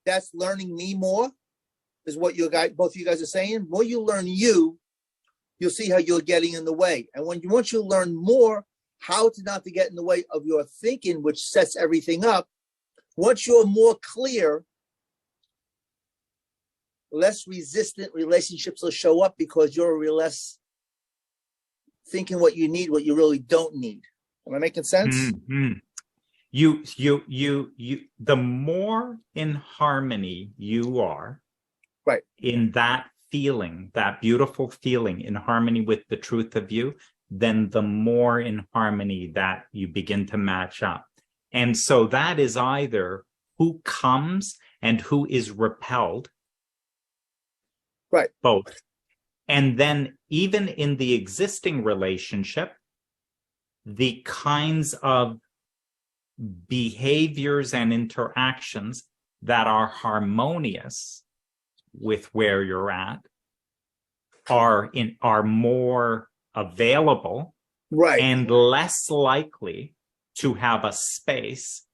that's learning me more, is what both of you guys are saying. The more you learn you'll see how you're getting in the way. And once you learn more how to not to get in the way of your thinking, which sets everything up, once you're more clear, less resistant relationships will show up because you're less thinking what you need, what you really don't need. Am I making sense? Mm-hmm. The more in harmony you are, right, in that feeling, that beautiful feeling, in harmony with the truth of you, then the more in harmony that you begin to match up. And so that is either who comes and who is repelled. Right. Both. And then even in the existing relationship, the kinds of behaviors and interactions that are harmonious with where you're at are more available Right. and less likely to have a space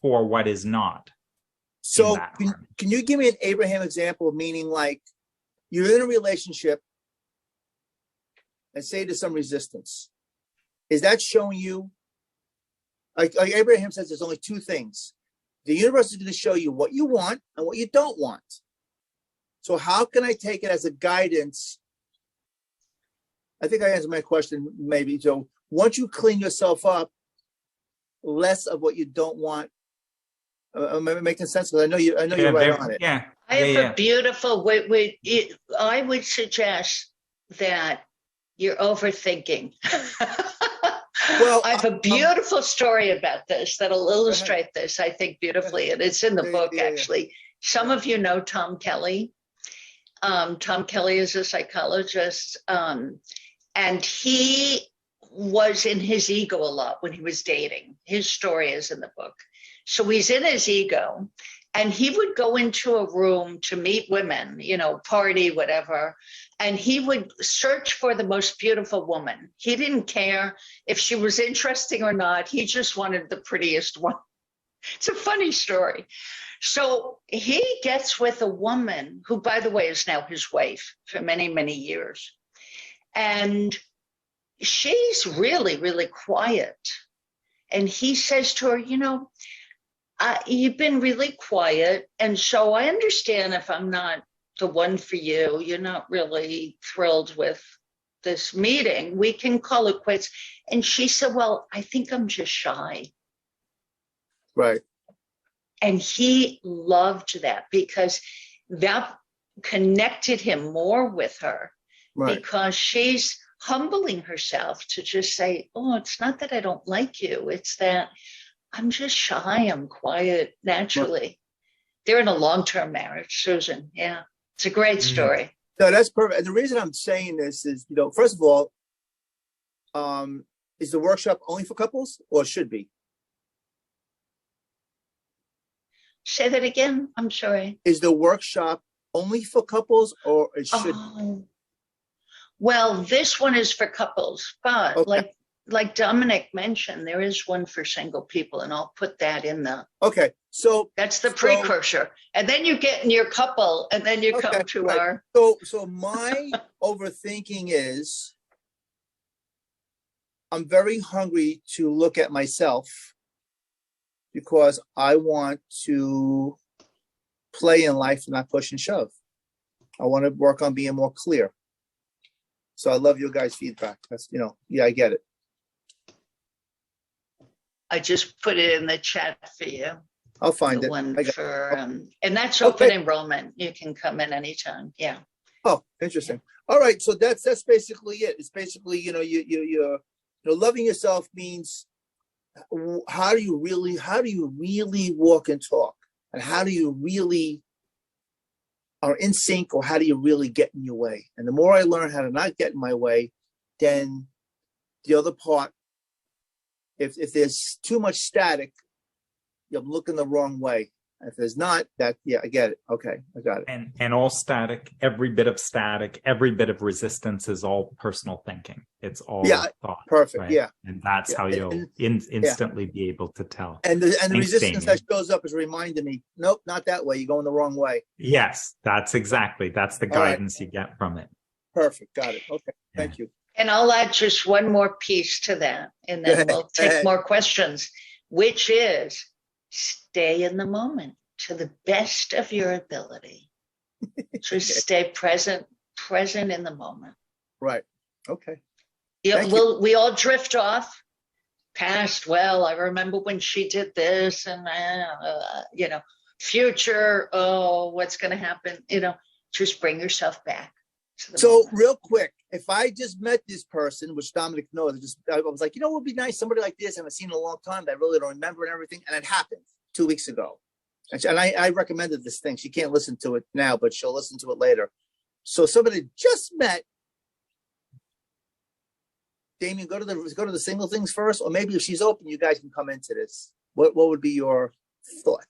for what is not. So can you give me an Abraham example, meaning like you're in a relationship and say there's some resistance? Is that showing you, like Abraham says, there's only two things. The universe is going to show you what you want and what you don't want. So how can I take it as a guidance? I think I answered my question maybe. So once you clean yourself up, less of what you don't want. Am I making sense? Because I know you're right on it. Yeah. I have a beautiful, I would suggest that you're overthinking. Well, I have a beautiful story about this that'll illustrate this, I think, beautifully. And it's in the book, actually. Some of you know Tom Kelly. Tom Kelly is a psychologist. And he was in his ego a lot when he was dating. His story is in the book. So he's in his ego, and he would go into a room to meet women, you know, party, whatever, and he would search for the most beautiful woman. He didn't care if she was interesting or not. He just wanted the prettiest one. It's a funny story. So he gets with a woman who, by the way, is now his wife for many, many years. And she's really, really quiet. And he says to her, you know, you've been really quiet. And so I understand if I'm not the one for you, you're not really thrilled with this meeting, we can call it quits. And she said, well, I think I'm just shy. Right. And he loved that because that connected him more with her, right, because she's humbling herself to just say, oh, it's not that I don't like you. It's that I'm just shy. I'm quiet naturally. Right. They're in a long-term marriage, Susan. Yeah. It's a great story. No, that's perfect. And the reason I'm saying this is, you know, first of all, is the workshop only for couples or should be? Say that again. I'm sorry. Is the workshop only for couples or it should be? Well, this one is for couples, but okay, like Dominic mentioned, there is one for single people, and I'll put that in the. Okay, so that's the precursor, and then you get in your couple, and then you come to our. So my overthinking is, I'm very hungry to look at myself because I want to play in life and not push and shove. I want to work on being more clear. So I love your guys' feedback. That's, you know, yeah, I get it. I just put it in the chat for you. I'll find the it. One for, and that's open enrollment. You can come in anytime. Yeah. Oh, interesting. All right. So that's basically it. It's basically, you know, you loving yourself means how do you really walk and talk, and how do you really are in sync, or how do you really get in your way? And the more I learn how to not get in my way, then the other part, if there's too much static, you're looking the wrong way. If there's not, that, yeah, I get it. Okay, I got it. And all static, every bit of resistance is all personal thinking. It's all thought. Perfect. Right? Yeah. And that's how you'll instantly be able to tell. And the resistance that shows up is reminding me, nope, not that way. You're going the wrong way. Yes, that's the guidance you get from it. Perfect. Got it. Okay. Thank you. And I'll add just one more piece to that, and then we'll take more questions, which is stay in the moment to the best of your ability. Just stay present in the moment. Right. Okay. Yeah, we all drift off past. Well, I remember when she did this, and you know, future. Oh, what's going to happen? You know, just bring yourself back. So real quick, if I just met this person, which Dominic knows, I was like, you know, it would be nice, somebody like this I haven't seen in a long time that I really don't remember and everything, and it happened 2 weeks ago. And I recommended this thing. She can't listen to it now, but she'll listen to it later. So somebody just met. Damien, go to the single things first, or maybe if she's open, you guys can come into this. What would be your thought?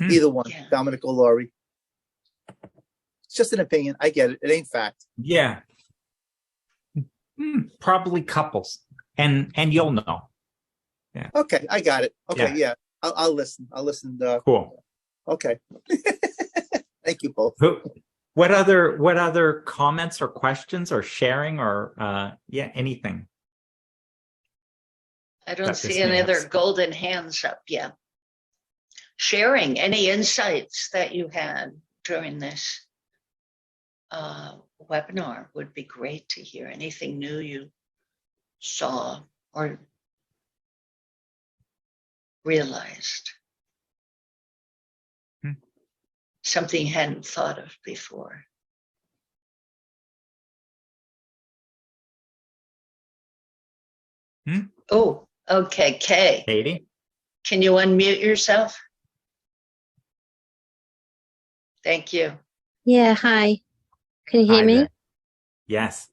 Either one, Dominic or Laurie. just an opinion. I get it. It ain't fact. Yeah. Probably couples. And you'll know. Yeah. Okay, I got it. Okay, yeah. I'll listen. I'll listen. Cool. Okay. Thank you both. What other comments or questions or sharing or anything? I don't see any other golden hands up. Yeah. Sharing any insights that you had during this webinar would be great to hear. Anything new you saw or realized. Something you hadn't thought of before. Oh, okay, Kay. Katie? Can you unmute yourself? Thank you. Yeah, hi. Can you hear me? There. Yes.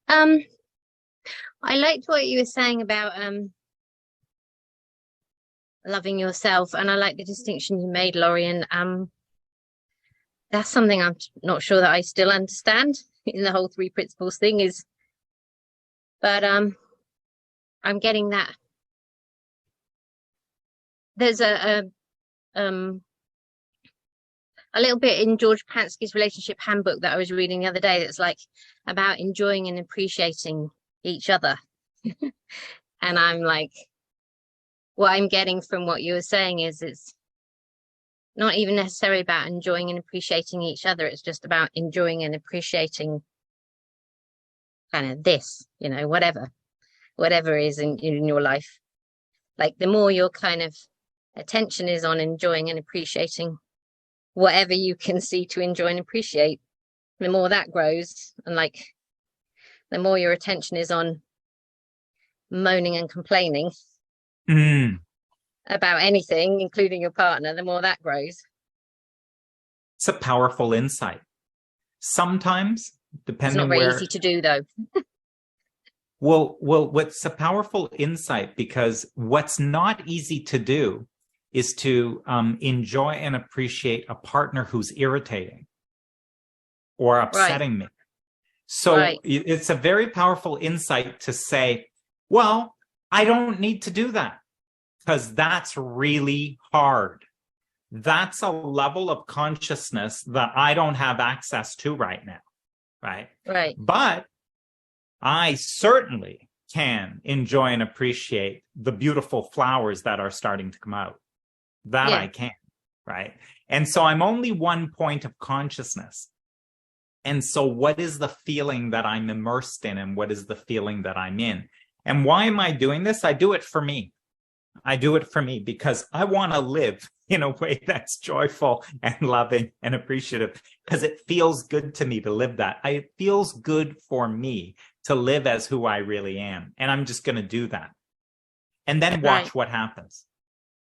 I liked what you were saying about loving yourself, and I like the distinction you made, Laurie, and that's something I'm not sure that I still understand in the whole 3 principles thing but I'm getting that there's a little bit in George Pansky's relationship handbook that I was reading the other day that's like about enjoying and appreciating each other. And I'm like, what I'm getting from what you were saying is it's not even necessarily about enjoying and appreciating each other. It's just about enjoying and appreciating kind of this, whatever is in your life. Like the more your kind of attention is on enjoying and appreciating whatever you can see to enjoy and appreciate, the more that grows. And like the more your attention is on moaning and complaining about anything, including your partner, the more that grows. It's a powerful insight. Sometimes, depending it's not very easy to do, though. Well, what's a powerful insight, because what's not easy to do is to enjoy and appreciate a partner who's irritating or upsetting me. So it's a very powerful insight to say, well, I don't need to do that because that's really hard. That's a level of consciousness that I don't have access to right now, right? Right. But I certainly can enjoy and appreciate the beautiful flowers that are starting to come out. That I can, right? And so I'm only one point of consciousness. And so what is the feeling that I'm immersed in, and what is the feeling that I'm in? And why am I doing this? I do it for me. I do it for me because I want to live in a way that's joyful and loving and appreciative, because it feels good to me to live that. It feels good for me to live as who I really am. And I'm just going to do that. And then watch what happens.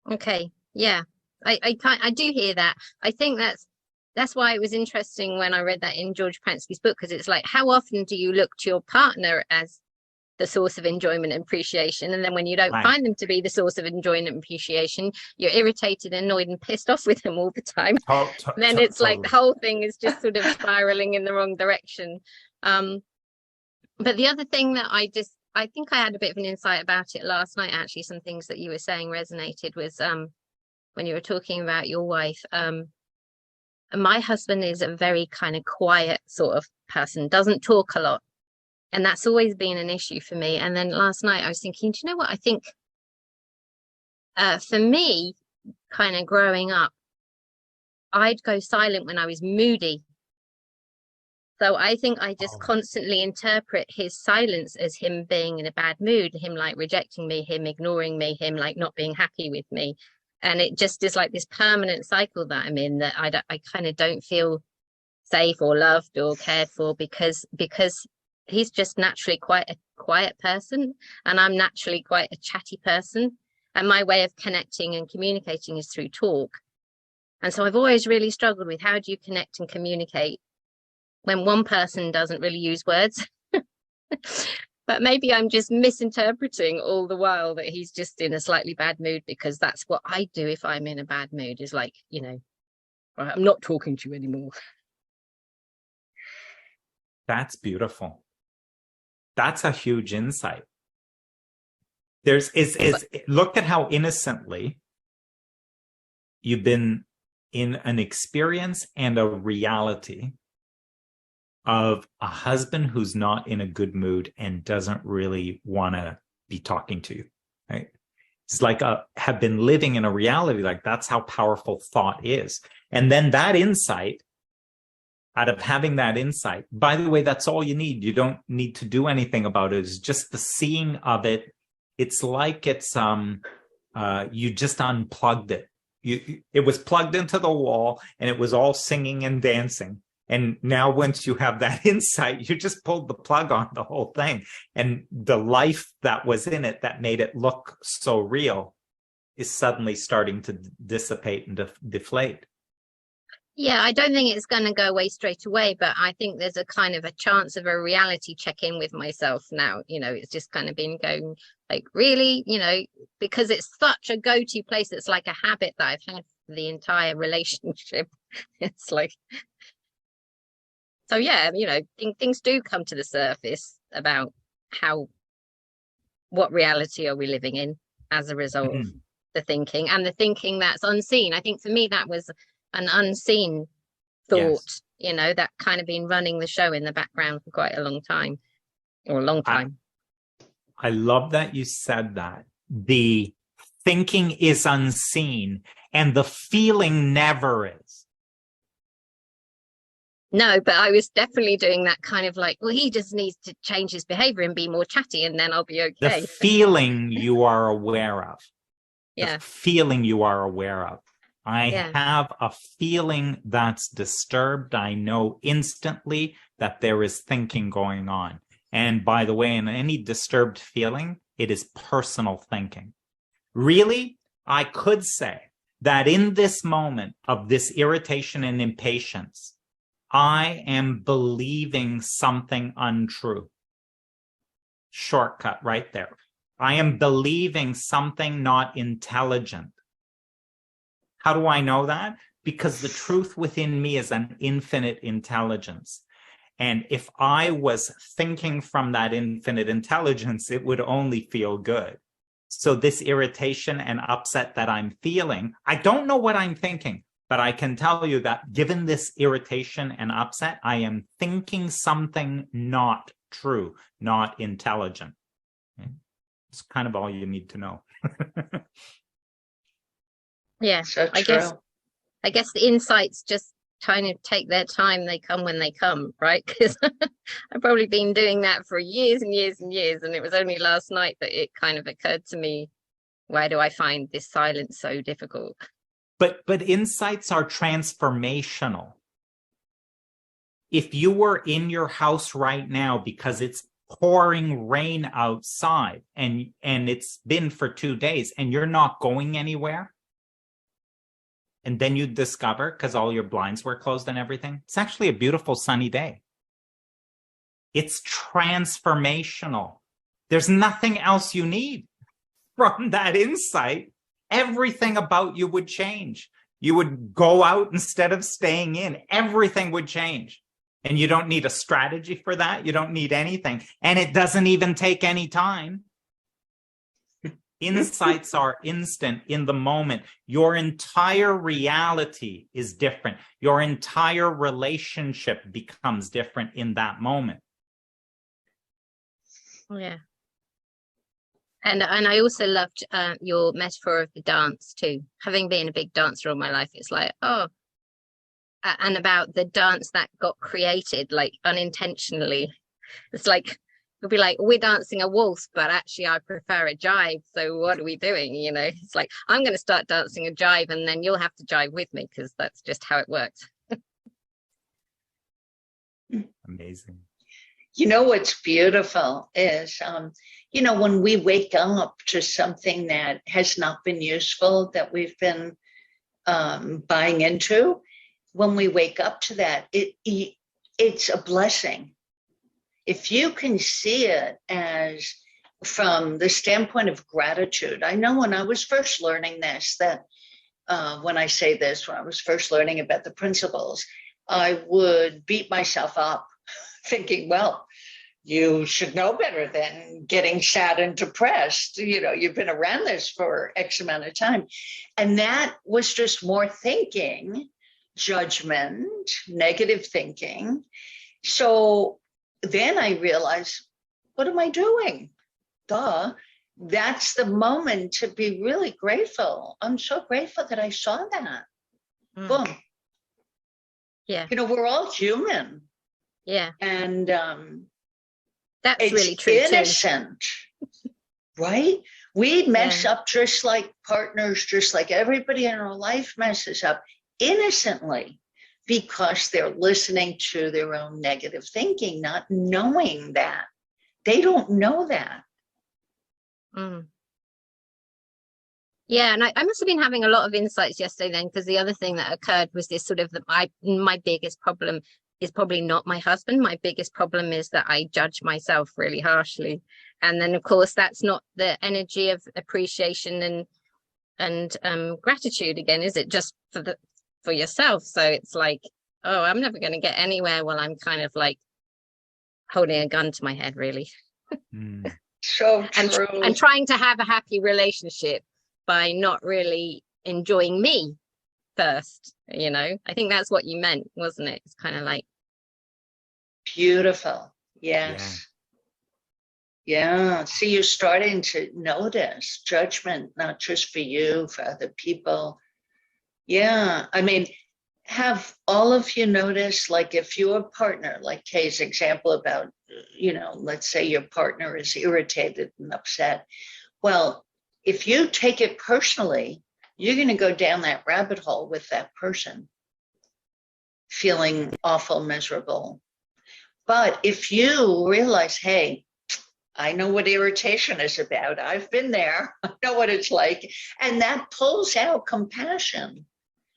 Okay. Yeah, I do hear that. I think that's why it was interesting when I read that in George Pansky's book, because it's like, how often do you look to your partner as the source of enjoyment and appreciation, and then when you don't find them to be the source of enjoyment and appreciation, you're irritated, annoyed, and pissed off with them all the time. Then it's like the whole thing is just sort of spiraling in the wrong direction. But the other thing that I think I had a bit of an insight about it last night. Actually, some things that you were saying resonated was when you were talking about your wife. My husband is a very kind of quiet sort of person, doesn't talk a lot. And that's always been an issue for me. And then last night I was thinking, do you know what? I think for me, kind of growing up, I'd go silent when I was moody. So I think I just constantly interpret his silence as him being in a bad mood, him like rejecting me, him ignoring me, him like not being happy with me. And it just is like this permanent cycle that I'm in, that I kind of don't feel safe or loved or cared for because he's just naturally quite a quiet person, and I'm naturally quite a chatty person. And my way of connecting and communicating is through talk. And so I've always really struggled with, how do you connect and communicate when one person doesn't really use words? But maybe I'm just misinterpreting all the while that he's just in a slightly bad mood, because that's what I do if I'm in a bad mood, is like, I'm not talking to you anymore. That's beautiful. That's a huge insight. There's look at how innocently you've been in an experience and a reality of a husband who's not in a good mood and doesn't really want to be talking to you, right? It's like have been living in a reality. Like, that's how powerful thought is. And then that insight, out of having that insight, by the way, that's all you need. You don't need to do anything about it. It's just the seeing of it. It's like it's you just unplugged it. It was plugged into the wall and it was all singing and dancing. And now once you have that insight, you just pulled the plug on the whole thing. And the life that was in it that made it look so real is suddenly starting to dissipate and deflate. Yeah, I don't think it's going to go away straight away, but I think there's a kind of a chance of a reality check-in with myself now. It's just kind of been going like, really, because it's such a go-to place. It's like a habit that I've had for the entire relationship. It's like, so yeah, things do come to the surface about what reality are we living in as a result of the thinking, and the thinking that's unseen. I think for me, that was an unseen thought, yes. That kind of been running the show in the background for quite a long time, or a long time. I love that you said that. The thinking is unseen and the feeling never is. No, but I was definitely doing that kind of like, well, he just needs to change his behavior and be more chatty and then I'll be okay. The feeling you are aware of. Yeah. The feeling you are aware of. I have a feeling that's disturbed. I know instantly that there is thinking going on. And by the way, in any disturbed feeling, it is personal thinking. Really, I could say that in this moment of this irritation and impatience, I am believing something untrue. Shortcut right there. I am believing something not intelligent. How do I know that? Because the truth within me is an infinite intelligence. And if I was thinking from that infinite intelligence, it would only feel good. So this irritation and upset that I'm feeling, I don't know what I'm thinking, but I can tell you that given this irritation and upset, I am thinking something not true, not intelligent. It's kind of all you need to know. Yeah, So I guess the insights just kind of take their time. They come when they come, right? Because I've probably been doing that for years and years and years, and it was only last night that it kind of occurred to me, why do I find this silence so difficult? But insights are transformational. If you were in your house right now because it's pouring rain outside and it's been for 2 days and you're not going anywhere, and then you discover, because all your blinds were closed and everything, it's actually a beautiful sunny day. It's transformational. There's nothing else you need from that insight. Everything about you would change. You would go out instead of staying in. Everything would change. And you don't need a strategy for that. You don't need anything. And it doesn't even take any time. Insights are instant in the moment. Your entire reality is different. Your entire relationship becomes different in that moment. Yeah. And I also loved your metaphor of the dance too. Having been a big dancer all my life, it's like, and about the dance that got created like unintentionally. It's like, it'll be like, we're dancing a waltz, but actually I prefer a jive. So what are we doing? It's like, I'm going to start dancing a jive and then you'll have to jive with me because that's just how it works. Amazing. What's beautiful is, when we wake up to something that has not been useful, that we've been buying into, when we wake up to that, it's a blessing. If you can see it as from the standpoint of gratitude, I know when I was first learning this, that when I say this, when I was first learning about the principles, I would beat myself up thinking, well, you should know better than getting sad and depressed. You know, you've been around this for X amount of time. And that was just more thinking, judgment, negative thinking. So then I realized, what am I doing? Duh. That's the moment to be really grateful. I'm so grateful that I saw that. Boom. Yeah. You know, we're all human. Yeah. And that's it's really true innocent, right? We mess Yeah. up just like partners, just like everybody in our life messes up innocently because they're listening to their own negative thinking, not knowing that. They don't know that. Mm. Yeah, and I must have been having a lot of insights yesterday then, because the other thing that occurred was this sort of my biggest problem is probably not my husband. My biggest problem is that I judge myself really harshly. And then of course that's not the energy of appreciation and gratitude again, is it? Just for yourself. So it's like, oh, I'm never going to get anywhere while I'm kind of like holding a gun to my head, really. So true. And trying to have a happy relationship by not really enjoying me first, you know. I think that's what you meant, wasn't it? It's kind of like beautiful. Yes. Yeah. See, you're starting to notice judgment, not just for you, for other people. Yeah. I mean, have all of you noticed, like if your partner, like Kay's example about, you know, let's say your partner is irritated and upset. Well, if you take it personally, you're going to go down that rabbit hole with that person, feeling awful, miserable. But if you realize, hey, I know what irritation is about. I've been there. I know what it's like. And that pulls out compassion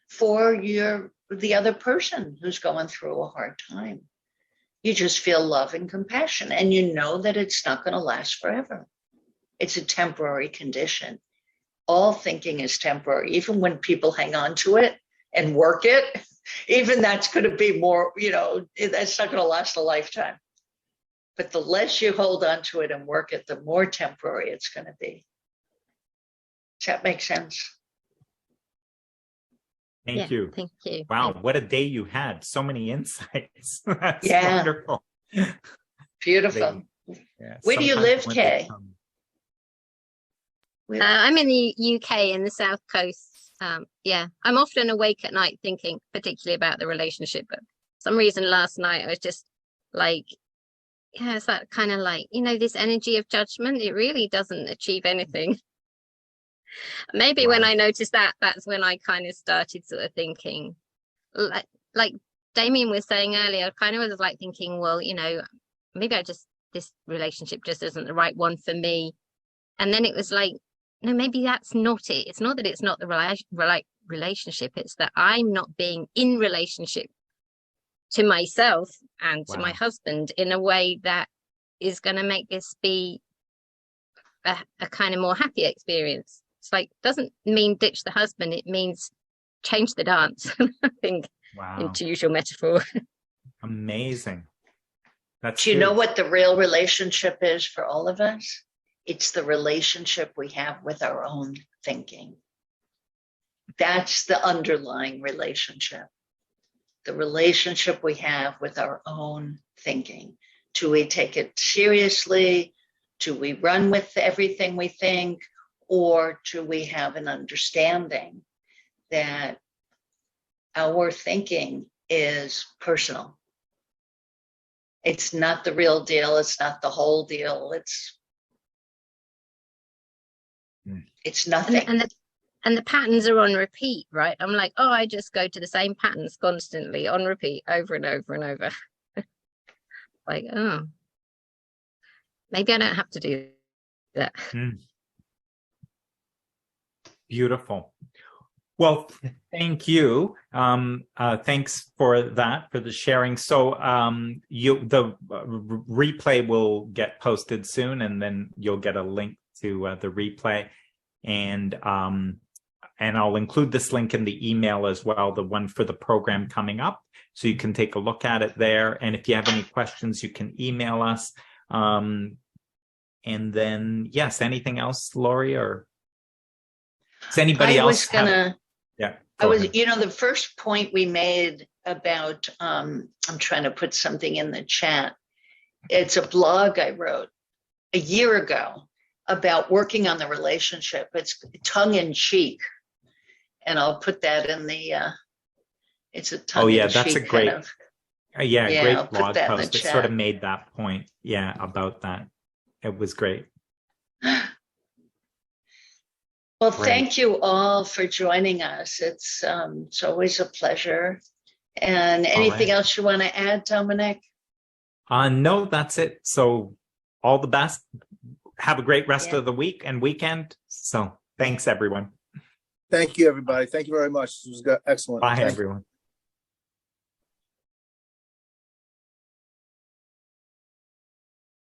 for the other person who's going through a hard time. You just feel love and compassion, and you know that it's not going to last forever. It's a temporary condition. All thinking is temporary. Even when people hang on to it and work it, even that's going to be more, you know, that's not going to last a lifetime. But the less you hold on to it and work it, the more temporary it's going to be. Does that make sense? Thank you. Thank you. Wow, what a day you had. So many insights. That's wonderful. Beautiful. Where do you live, Kay? I'm in the UK, in the South Coast. Yeah, I'm often awake at night thinking particularly about the relationship. But for some reason last night I was just like, yeah, it's that kind of like, you know, this energy of judgment, it really doesn't achieve anything. Maybe when I noticed that, that's when I kind of started sort of thinking, like Damien was saying earlier, I kind of was like thinking, well, you know, maybe this relationship just isn't the right one for me. And then it was like, no, maybe that's not it. It's not that it's not the right relationship. It's that I'm not being in relationship to myself and to my husband in a way that is going to make this be a kind of more happy experience. It's like, doesn't mean ditch the husband. It means change the dance, I think, into usual metaphor. Amazing. Do you know what the real relationship is for all of us? It's the relationship we have with our own thinking. That's the underlying relationship. The relationship we have with our own thinking. Do we take it seriously? Do we run with everything we think? Or do we have an understanding that our thinking is personal? It's not the real deal. It's not the whole deal. It's nothing. And the patterns are on repeat, right? I'm like, oh, I just go to the same patterns constantly on repeat over and over and over. Like, oh, maybe I don't have to do that. Beautiful. Well, thank you. Thanks for that, for the sharing. So the replay will get posted soon, and then you'll get a link to the replay. And And I'll include this link in the email as well, the one for the program coming up. So you can take a look at it there. And if you have any questions, you can email us. And then, yes, anything else, Lori, or does anybody else have? Yeah. The first point we made about, I'm trying to put something in the chat. It's a blog I wrote a year ago about working on the relationship. It's tongue in cheek. And I'll put that in the, it's a tongue in cheek. That's a great, kind of, great blog post. It sort of made that point. Yeah, about that. It was great. Well, thank you all for joining us. It's always a pleasure. And anything else you want to add, Dominic? No, that's it. So all the best. Have a great rest of the week and weekend. So thanks, everyone. Thank you, everybody. Thank you very much. This was excellent. Bye, everyone.